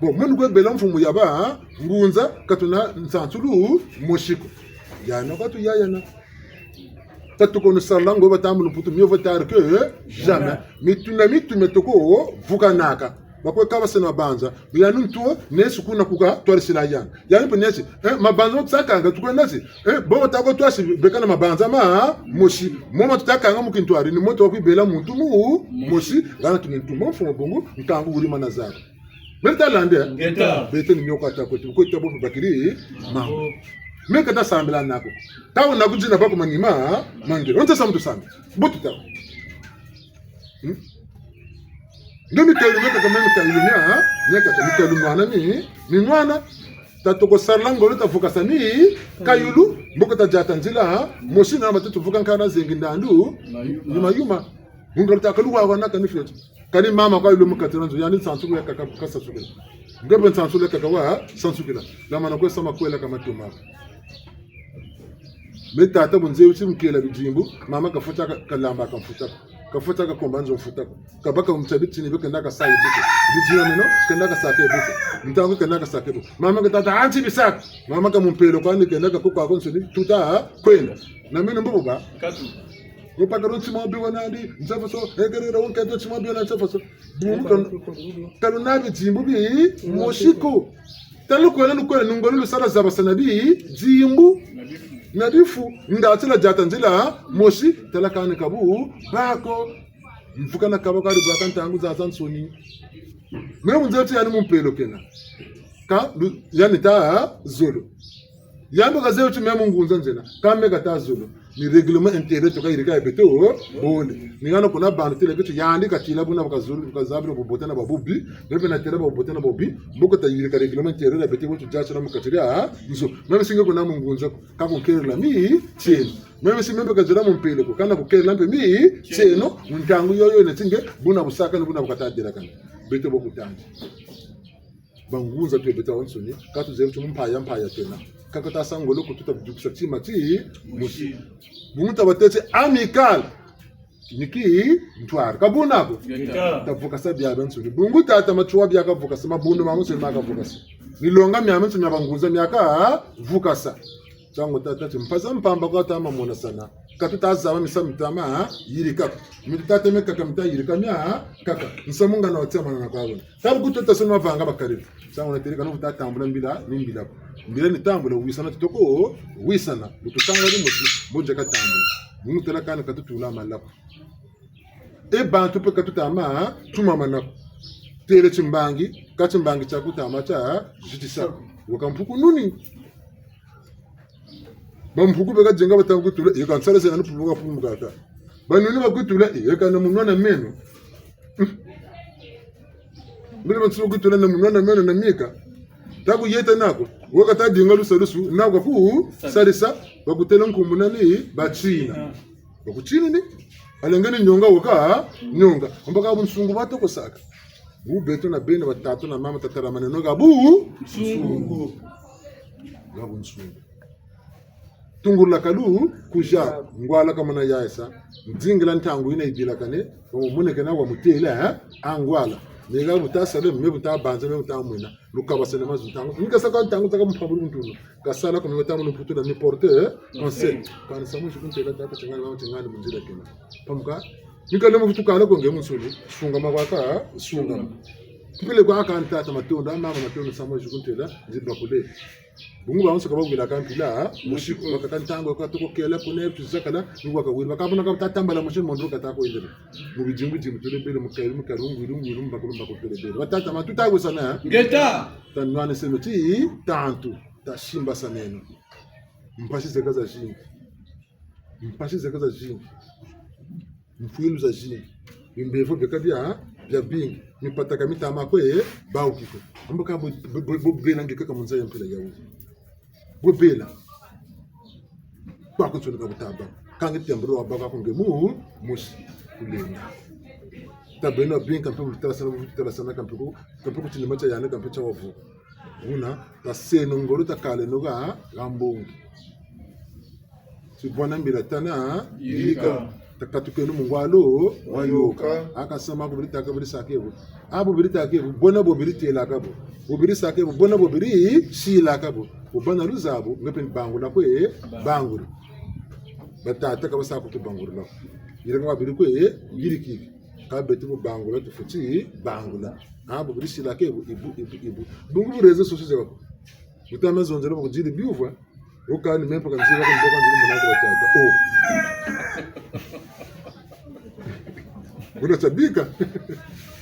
bo munu ko bela mfumu yaba ngunza katuna nsantsulu mushiko yana katu yayana tatukono salango batamu putu mieux vaut tard que jamais mitu metoko vukanaka bakwe kaba sena banza bilanu tuo nesu kuna kuka twarisila yana yani penesi mabanza tsakanga tukwendasi bo tako twasi bekana mabanza moshi moma tutakanga mukintwari ni moto kwibela muntu moshi gana tunintumba mfumo bongo ntangu uri manazara merta lande bete ni nyoka tako ko tabo bakiri mango meka ta sambela nako tawo nakujina bako manima mangero onta samtu sambe butu tawo ndomi kalumeka kama kalumia nyaka tamkalumwana ni nwana tatoko sarlango leta fokasani kayulu mbokata jata nzila moshina matatu fokankana zengi ndandu yuma ngalta kaluwa wana kanifeto kani mama kwa ilumu katiranzo yani sansuku ya kasa sukela ngebe sansuku ya kakawa sansukela lama nakwe sama kwela kama tuma metata bunze uchi mkela bijimbu mama kafuta kalamba kafuta ka kombanzo futa kabaka umtabiti ni beka ndaka sai buke bijima meno kendaka sake buke ntango kendaka sake buke mama katata anti bisak mama kamumpelo kwani kendaka kuko konsoni tuta kwenda na meno mbuba katu upaka chimo biwa nandi nsafaso egerera wonke to chimo biwa nsafaso kalunabi jimbu bi moshiko taluko nukole nungolo sara zabasana bi jimbu nadifu ndatila jata njila moshi talakane kabu bako mfukana kabaka ri baka ntangu za sansoni mwe munzati yani mumpelo kena ka yani ta zolo yambo kazeo tu mwe ngunza njena kame kata zolo ni règlement intérieur to kairika ebeto bole ningano kuna bantu tele bitu yandi katila buna bakazuru bakazabro bobotana babubi bebe na tele bobotana bobi boko ta yirika règlement intérieur ebeto botu jacha na mukatira nzo meme singa kuna mungunza ka konkere la mi cheno meme singa mbe kazira mumpele ko kana kokere lampe mi cheno ntangu yoyo netinge buna busaka buna bukatadira kana beto bokutanje bangunza tu ebeto onsoni katu zeru tumpaya tena kakata sangolo kututa bujukisa timati mushi bunta batete amical niki ntwar kabunako tavuka sabya benso bungu tata machuwa bya kavuka sama bundu mamuso maka vuka nilonga myamenso nyabanguza myaka vuka sa tango tata timpasa mpamba kwa tama mona sana katutazaba misamtama yirika mitata me kaka mita yirika mya kaka nsamunga na otsema na kwabo tabu kutota sema vanga bakaribu sawa tereka no tatambula mbila mbila ni tambula wisana toko wisana ututanga ni moja katambula mutela kana katutula malako e bantu pe katutama tumama na tere chimbangi kachimbangi chakutama cha jitisa wakampuku nuni bampuku bega jenga batangutula yekansala sena nupuka pumugata banuni bakutula yekana munwana meno mbele bantu kutula na munwana meno na mika taku yeta nako wakata dinga lusalusu nako ku sarisa bakutela nkumunani bachina bakuchini ni alengeni nyonga waka nyonga ambaka bunsungu batoko saka beto na bene batatu na mama tatara maneno gabu sungu gabu sungu tungula kalu kuja ngwala kama na yaisa mzingila ntangu ina idila kane ngo muneke na wa mutela angwala nega butasale mebuta banza mebuta mwina lukaba sene mazutangu nika saka ntangu taka mpabulu mtuno kasala ko meta mu putu ni porte conseil kan samu shukun tela data tengana mama tengana munjira kena pamuka nika lemo futu kala ko ngemu sulu sunga makwaka sunga tupile kwa kanta tamatondo mama matondo samu shukun tela nzidwa kule bungu baonse kababwila kampila mushiku bakatantango katoko kela kone tuzakala ngwa kawira bakabona katatambala mushin mondro katako indele mubijimbu jimu tulebele mukarungu irungu bakulumba kutulebele batata matutago sana ngeta tanwane senoti tantu tashimba saneno mpashi zekaza jingi mfuilu za jingi imbevo bekabia bya bingi mipataka mitama kwe baukiko ambaka bobela ngeka munza yampela yawo bobela kwako tsoka butaba kange tembro abaka kungemu mushi kulenga tabeno bingi kampe butala sana kampe kutinima cha yana kampe cha wavu una taseno ngoro takale noga gambongi sibwana mbila tana yika takatukenu mungwalo wayoka akasema kubirita kabiri sakebu abo birita kebu bona bo birite la kabo bo biri sakebu bona bo biri shila kabo ubana ruzabo ngapen bangula kwe banguri batata kabasa kutu banguri la yire kwa biri kwe yiriki ka betu bangula tufuti bangula abo biri shila kebu ibu bungu rezo sosoze wako utama zonzero ko jiri biuva ukani mempo kanzira ko mboka nziri munako batata Guna sabika.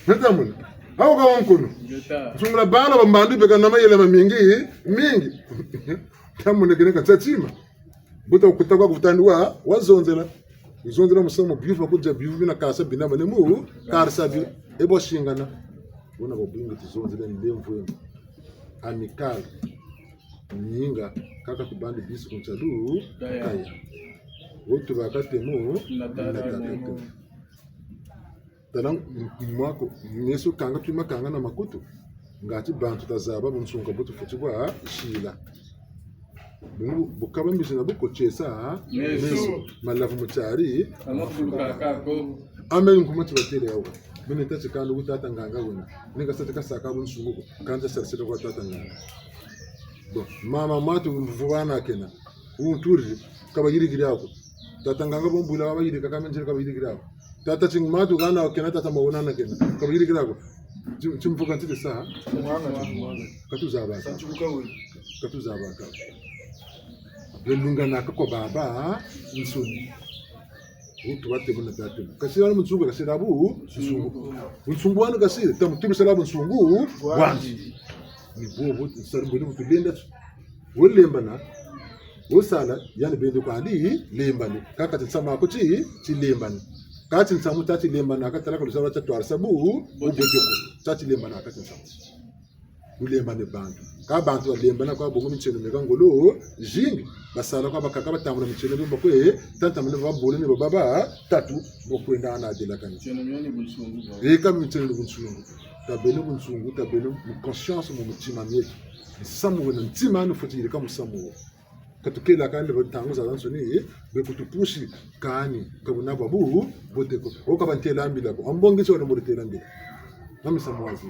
Ntamuna. Hao kwa wankono. Sungula bana bambandu beka nama yele mingi. Tamuna keneka tsatsima. Buta ukutakwa kutandwa wazonzela. Uzonzela musamo biufa kuja biuvi na kasa binama nemu karsabi ebo shingana. Bona bobinga tuzonzela ndemvu. Amical. Nyinga kaka tubandi bisu kunchadu kaya. Wotu bakatemu na talang mwako neso kanga tuma kanga na makutu ngati bantu tazaba bunsunga butu futibwa shila bungu bukaba mbizina buko chesa neso malavu mutari amafuka kako ame nguma tibatele yawo bene tati kanga utata nganga wena ninga sate kasaka bunsungu kanja sarsele kwa tata nganga bon mama matu mvubana kena unturi kaba yiri yako tata nganga bombula baba yiri kaka menjere kaba yiri yako tata chingmatu gana kena tata maona na kena kabiri kirako chimfuka ntite saa katuzaba ka belunga nakako baba nsuni utu wate bona tate kasira mutsungu kasira bu mutsungu wanu kasira tamutibisala mutsungu wanji ni bobo sarbo ni mutulenda wolembana wosala yani bende kwa ali lembani kaka tsama ko chi lembani kati nsamu tati lemba na akatala kwa lusawa tatu arsabu ubodeko tati lemba na akati nsamu ulemba ne bantu ka bantu wa lemba na kwa bongo michelo mega ngolo jingi basala kwa bakaka batambula michelo bimba kwe tanta mene babole ne baba tatu bokwenda na adela kani cheno myoni bunsungu eka michelo bunsungu tabeno bunsungu tabeno mu conscience mu mutima myetu samu wena ntima no fotire kama samu katukela kandi batangu za zansoni be kutupushi kani kabuna babu boteko okabantela ambila ko ambongiso no murtela ambila nami samwazi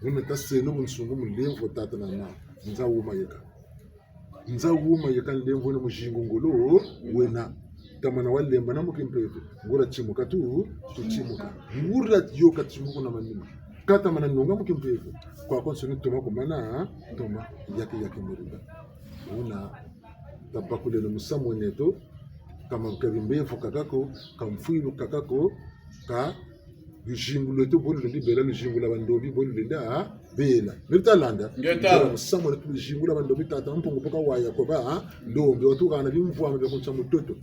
nime taseno bunsungu mulemvo tata na na nzawo mayeka nzawuma yakanlembo na mujingongolo wena tamana walemba na mukimpepe ngura chimuka tu tuchimuka ngura yoka chimuka na manima kata mana nonga mukimpepe kwa konsoni toma kumana toma yake murinda una tabakule no musamo neto kama kabimbefu kakako kamfuilu kakako ka ujingulo to bolu libela ujingula bandobi bolu linda bela mitalanda ngeta musamo neto ujingula bandobi tata mpungu poka waya ko ba ndombe otugana bimvwa mbe kuncha mutoto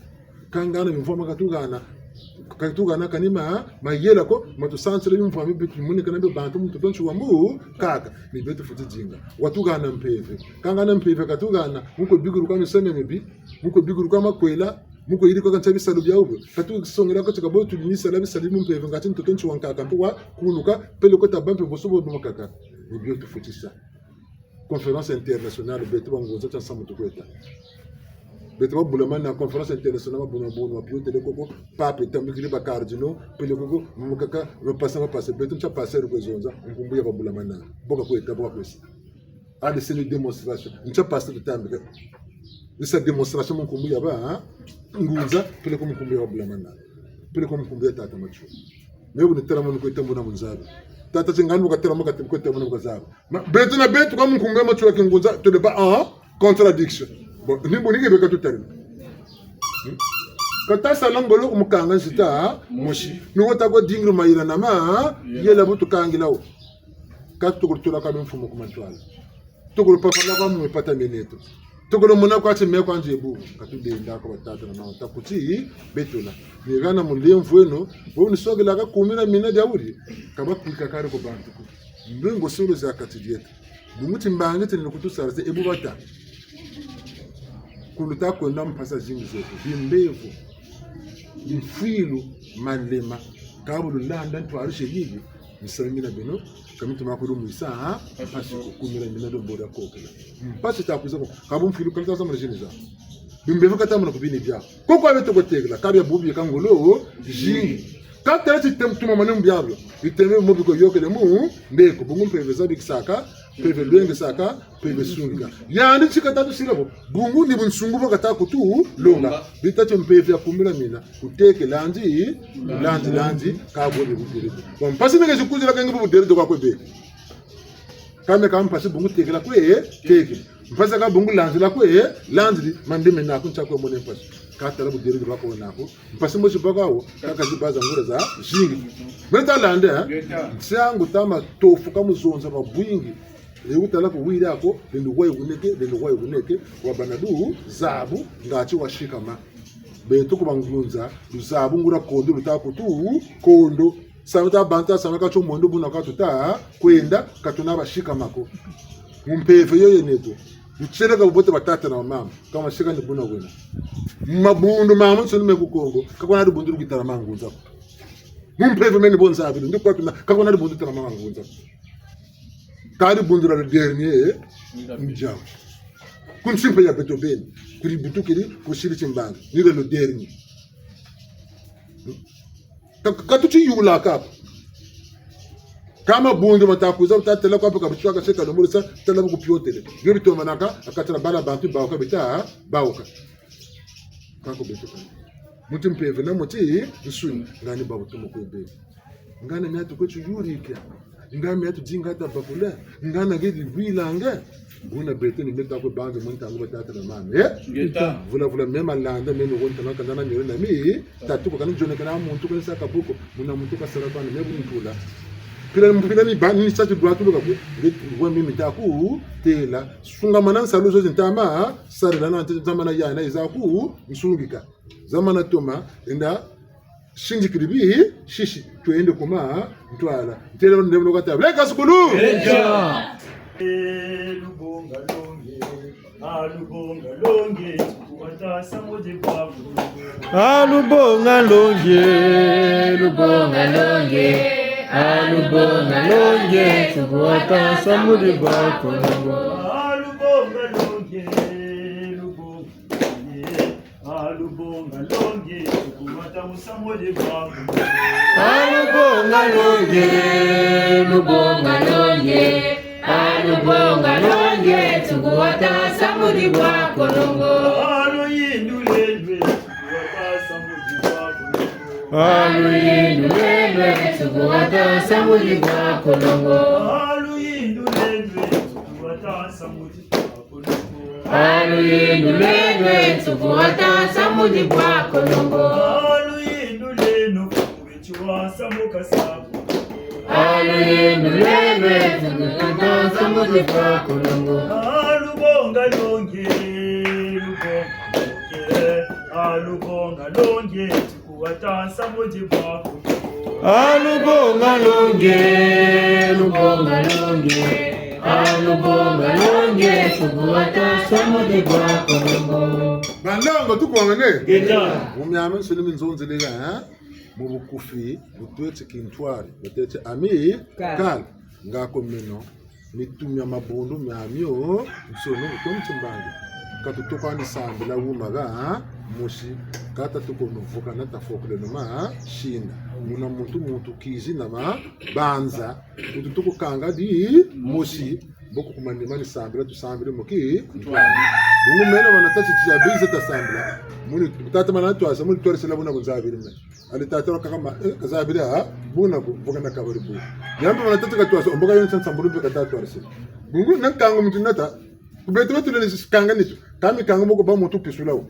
kangana bimvwa makatugana kanima mayela ko matusansele bimvwa mbe tumune kana be bantu mutoto nchuwambu kaka ni betu futijinga watugana mpeve kangana mpeve katugana muko biguru kwa misene mebi muko biguru kwa makwela muko yiri ko kancha bisalo byawubo katu songera ko chakabo tulinisa la bisalo mpeve ngati mtoto nchuwankaka mpuwa kuluka pele ko tabampe bosobo makaka ni betu futisa conférence internationale betu bangoza cha samu tukweta betu bulama na conférence internationale bono wa pio tele koko pape tambikili ba cardinal pele koko mukaka repassa betu cha passer ko zonza ngumbu ya bulama na boka kweta boka kwesa ade c'est une démonstration ncha passer de tambika essa démonstration ngumbu ya ba ngunza pele ko ngumbu ya bulama na pele ko ngumbu ya tata machu mebu ni tera mo ko itambo na munzabe tata chingani bukatera mo katemko itambo na bukazabe betu na betu kwa ngumbu ya machu ya ngunza to de pas en contradiction. Bon, ni bonike beka tutari. Kata salangolo kumukanga sita moshi. Nuwota ko dingru mayira nama yela butu kangilao. Katu kurtula kwa mfumo kumantwala. Tukuru papala kwa mwepata meneto. Tukuru muna kwa chime kwa njebu. Katu denda kwa batata na mao takuti betula. Nigana mulemvu eno, bo nisogela ka 10 ya uri. Kaba kulikakari ko bantu. Mbingo solo za katidiyeta. Bumuti mbangete nikutusara se ebu bata. Kuluta kwenda mpasa zingi zetu bimbevu mfilu malema kabulu landa ntwarishe hivi misamina bino kamitu makuru muisa pasi kumira mina do boda kokela mpasi takuza kabu mfilu kalita za marjini za bimbevu kata mna kubini bya koko abeto kotegla kabya bubi kangolo jingi kata eti temtuma manum byablo iteme mobiko yokele mu ndeko bungu mpeveza bikisaka peve lwenge saka peve sunga yani chikatatu silabo bungu ni bunsungu bakata kutu longa bitacho mpeve ya kumira mina kuteke lanzi kabo ni budere bon pasi nege zikuzira kangi budere do kwa be kame kama pasi bungu tekela kwe teke mpasa ka bungu lanzi la kwe lanzi mandime na kuncha kwa mone pasi katala budere do kwa nako mpasi mo shibagawo kaka zibaza ngura za jingi meta lande tsiangu tama tofu kamuzonza babwingi utala ko wira ko lindu wayi guneke wabanadu zabu ngachi washikama betu kubangunza zabu ngura kondo lutako tu kondo samata banta samaka cho mondo buna katuta kwenda katuna bashikamako mumpeve yoye neto uchereka bote batata na mama kama shika ndi buna wena mabundu mama nsoni mekukongo kakona ndi bundu kutara mangunza mumpeve meni bonza abili ndi kwatuna kakona ndi bundu tara mangunza kari bundura le dernier njao kun simple ya beto ben kuri butukiri kushiri chimbanga ni le dernier katuchi yula kap kama bundu matakuza utatela kwa paka bitwa kaseka no mulisa tela ku piotele yobito manaka akatela bala bantu baoka bita baoka kako beto kan mutim peve na muti nsuni ngani babutumo ko be ngana nyatu ko chuyurike ngami yatu jinga ta bakula ngana gedi bilanga buna bete ni meta ko bande mun tango batata na mame gita vula mema landa meno wonta na kana nyore na mi tatu ko kana jone kana muntu ko saka buko muna muntu ka sara bana mebu ntula pila ni bani ni sati dwa tuluka ko ngwa mimi ta ku tela sunga manan salu zo zintama sare lana ntama na yana izaku nsungika zamana toma enda shinji kiribi shishi tuende kuma ntwala ntele ndemno kata bleka sukulu lubonga longe kuwatasa moje babu lubonga longe kuwatasa moje babu lubonga longe kuwata musamole babu lubonga longe tukuwata samu samudi bwa kolongo. Aluyindulelwe tukuwata samudi bwa kolongo. Aluyindulelwe tukuwata samudi bwa kolongo. Aluyindulelwe tukuwata samudi bwa kolongo. Aluyindulelwe tukuwata samudi bwa kolongo. Aluyinduleno kubichwa samukasa. Aluyindulelwe tukuwata samudi bwa kolongo. Alubonga longe, alubonga longe tukuwata samudi bwa kolongo. Alubonga longe, lubonga longe, alubonga longe tukuwata samudi bwa kolongo. Bandongo tukwangane. Geta. Umyame sulimi nzonzelega ha. Mubukufi butwetse kintwari butetse ami kal ngako mino mitumya mabundu myamyo nsono utomtsimbangi katutokani sambila wumaga mushi kata tukonovuka natafokule noma shinda muna muntu kizi nama banza ututuko kanga di mushi boko kumandimani sambila tusambile muki mungu mena wanatachi chiabize tasambila muni tata mana twasa muni twarisela buna kunzabiri mena ali tata wakakama kazabiri ha buna kuvuka na kabari bu yambo wanatata katwasa omboka yonsa sambulu bi katata twarisela mungu nankanga mtunata kubetu wetu lele kanga nicho kami kanga moko ba mutu pisulawo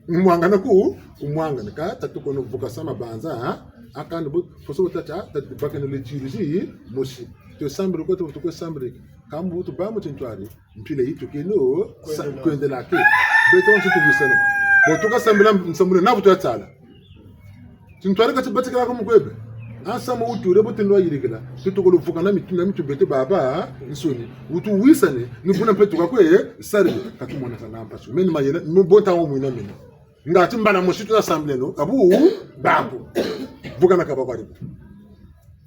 umwangana ku umwangana ka tatuko no vuka sama banza akandi bu foso tata tatibaka no lechirisi moshi to sambiri ko to sambiri kambu to ba mutu ntwari mpile yitu keno kwendela ke beto onse tu bisana botuka sambira nsambule na buto yatsala tintwari ka tibatika ko mukwebe asama uture butindwa yirikila tutokolo vuka na mitu bete baba nsoni utu wisane nibuna petuka kwe sari katumona sana mpasu meni mayela mbonta wo mwina mina ngati mbana moshitu assemblée no kabu babu vuka na kabakari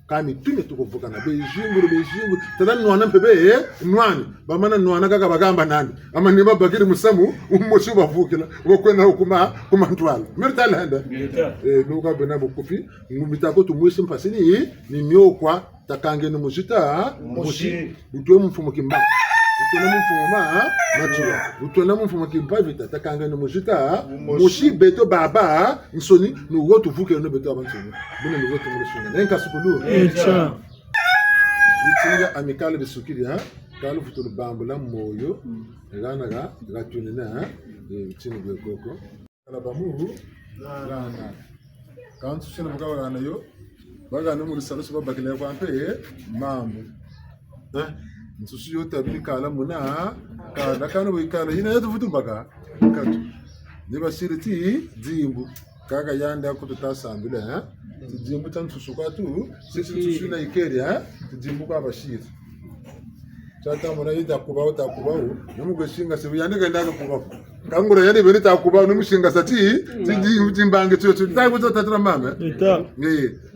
kami tume tukuvuka na bejingu tadani nwana mpebe nwani bamana nwana kaka bagamba nandi ama niba bakiri musamu ummoshi bavukila wokwena kuma ntwala mertalanda nuka bena bukufi ngumitako tumwisi mpasini ni myokwa takange no mushita mushi utwe mfumo kimba utwe mfumo ma natura utwe mfumo kimpavita takange no mushita mushi beto baba nsoni no wotu vuke no beto abansoni bune no wotu mushina nenka sukulu Echa. Witsinga amikale bisukiria kalu futulu bambula moyo ngana ga tunena witsini gwekoko kala bamu rana kantu sina mukawa nayo bagana muri salusi babakile kwa mpe mambo nsusu yote abili kala muna kala kana bikala ina yetu futu baka katu niba siriti dzimbu kaga yanda kututasambile tijimbu tansusu kwatu sisi nsusu na ikeria tijimbu kwa bashiri chata mona yita kubao numugushinga se yandika ndaka kubao kangura yandi beri ta kubao numushinga sati tijimbange tyo tago tatatra mama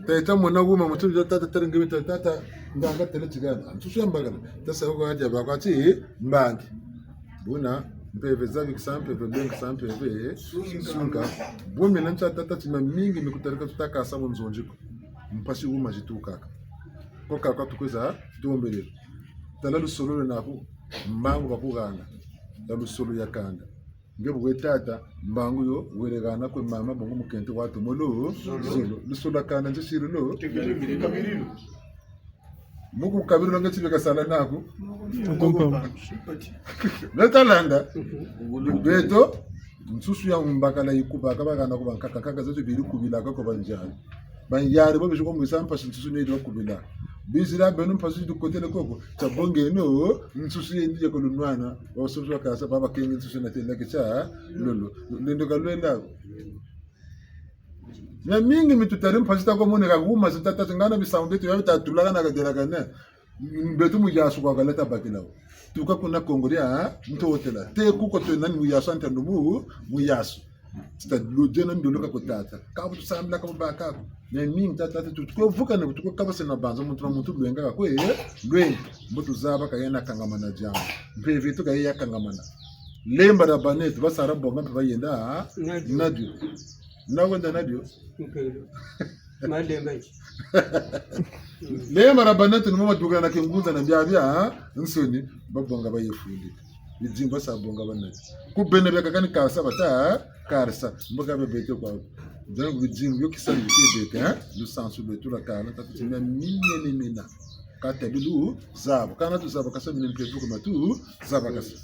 tata mona guma mutu tata taringi tata ndanga tele tigana nsusu yambagana tasa ko haja bakwati mbangi buna mpeve zavi kisampe vebe kisampe vebe sunga bome nancha tata tima mingi mikutarika tutaka asamu nzonjiko mpashi uma jitukaka ko kaka tukweza tuombelero talalu solo naku mbangu bakugana talu solo yakanda ngebo wetata mbangu yo weregana kwe mama bongo mukente watu molo solo lusolo kana njishiro lo kabirilo muku kabirilo ngachibeka sala naku Natalanda beto nsusu ya mbakala yikuba kabagana ko bankaka kaka zetu biri kubila ko banjani banyari bo bisho ko musampa nsusu ne do kubila bizira benu mpasu du kote koko tabonge no nsusu yendi ko lunwana wa susu akasa baba kengi nsusu na tenda kicha lolo ndendo kalwenda na mingi mitutari mpasu ta ko moneka nguma zitata ngana bisound yetu ya tatulaka na kadela kana betu mujasu kwa galeta bakilao tuka kuna kongoria ntotela te kuko to nani muyasu anta ndumu muyasu sta lojena ndoloka kotata kabu tusamla kabu baka na mingi tata tuko vuka na tuko kabase na banza muntu lwenga kwe lwe mbutu zaba kayena kangamana jamu mpevi tuka ya kangamana lemba da banet basara bonga mpe bayenda nadio nawenda nadio Malemba. Lemba da banet no mama duga na kengunza na biabia nsoni babonga bayefundi bijimba sabonga bana kubene beka kani karsa bata karsa mboka bebete kwa donc bijimba yo kisani beka le sens de tout la kana ta tumia mina kata bilu zabo kana tu zabo kasa mine mpetu kama tu zabo kasa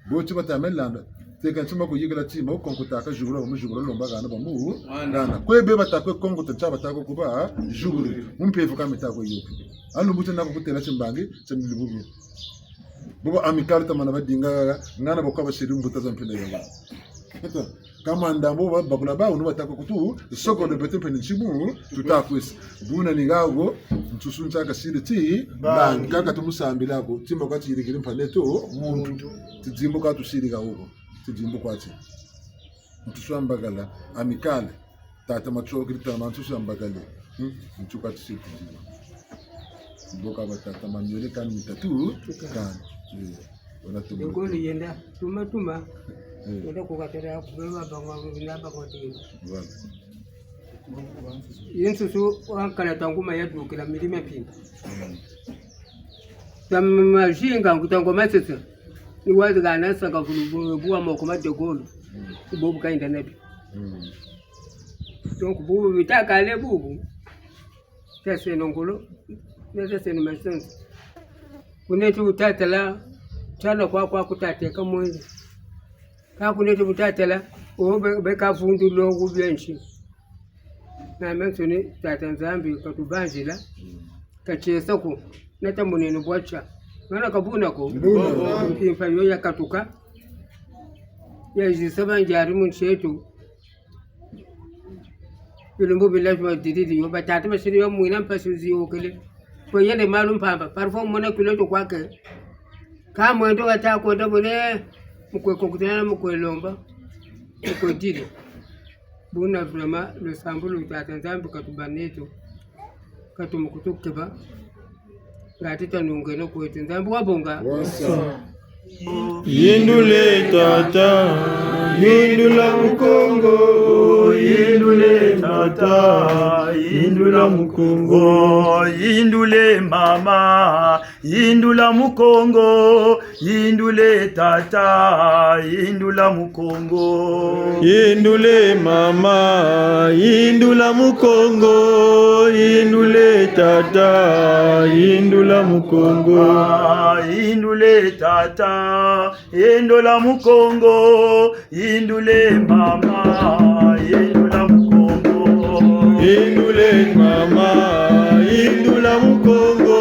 bochi bata melanda teka ntuma ko yigala tima ukonkutaka jugula mu jugula lomba kana bamu ngana kwebe batakwe kongo tachaba tako kuba jugula mumpefu kama tako yope alu buta nako kutela chimbangi chamilibubu bobo amikali tamana badinga ngana bokaba shiru mbuta zampenda yawa eto kama ndambo babula ba unu batako kutu soko de bete penchimu tutakwisa buna ningago ntusunza kasiri ti bangi kaka tumusambila ko timba kwati yirikiri mpaneto muntu tijimbo ka tushirika huko tijimbo kwati ntusambagala amikali tata macho kirita mantu sambagale ntuka tushirika boka batata manyole kan mitatu kan wala tu ngoli yenda tuma ndio kukatera kubeba bango binaba kote yensusu wankala tanguma yadu kila milima pinga tamma jinga kutango masese ni wazi kana saka bua moko madegolo bobu kainda nabi donc bobu bitaka le bobu tese nongolo nese ni masense kunetu utatala tala kwa kutateka mwenzi kakunetu utatala obeka fundu longu byenshi na mensoni tata nzambi katubanjila kachesa ko natamunene bwacha ngana kabuna ko imfa yo yakatuka yajisaba njari munchetu ilumbu bilaji dididi yo batata basiri yo mwina mpasuzi okele ko yene malum pamba parfum mona kiloto kwake kama ndo atako ndabone mukwe kokutana mukwe lomba mukwe didi buna vraiment le sambulu tata nzambi katubaneto katumukutukeba ngatita nungeno kwetu nzambi wabonga Yindule tata, yindula mukongo, yindule tata, yindula mukongo, yindule mama, yindula mukongo, yindule tata, yindula mukongo, yindule mama, yindula mukongo, yindule tata, yindula mukongo, yindule tata. Yindula mukongo, yindule mama, yindula mukongo, yindule mama, yindula mukongo,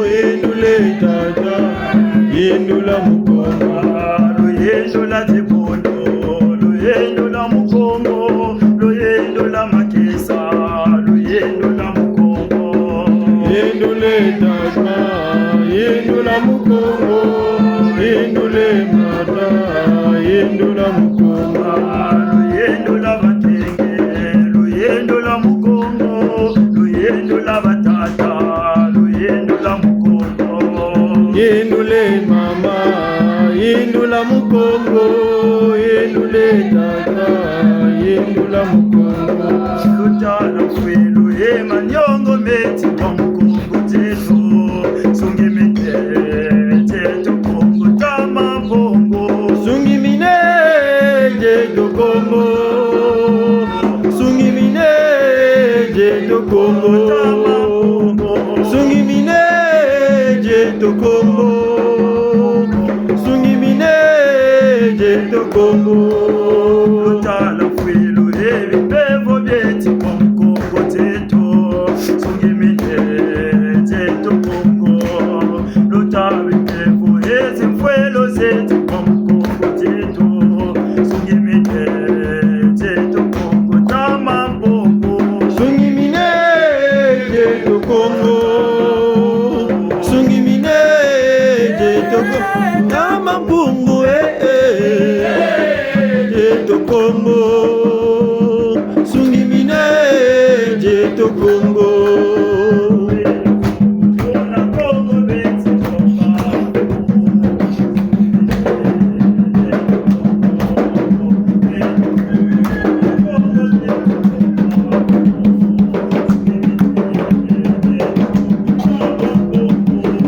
yindule tata, yindula mukongo, yindula tipondo, yindula mukongo, yindula makesa, yindula mukongo, yindule tata, yindula mukongo. Yindule mata, yindula mukongo, yindula batenge, yindula mukongo, yindula batata, yindula mukongo, yindule mama, yindula mukongo, yindule tata, yindula mukongo, lutala kwelu emanyongo meti kwa mukongo teto, sungi mete. Lutala fwilu ebipevo byeti kwa mukongo teto sungimine teto kongo lutala bipevo ezi mfwelo zeti kwa mukongo teto sungimine teto kongo tama mbongo sungimine teto kongo sungimine teto kongo tama mbongo Kongo, sungimine jeto Kongo.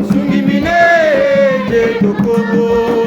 Sungimine jeto Kongo.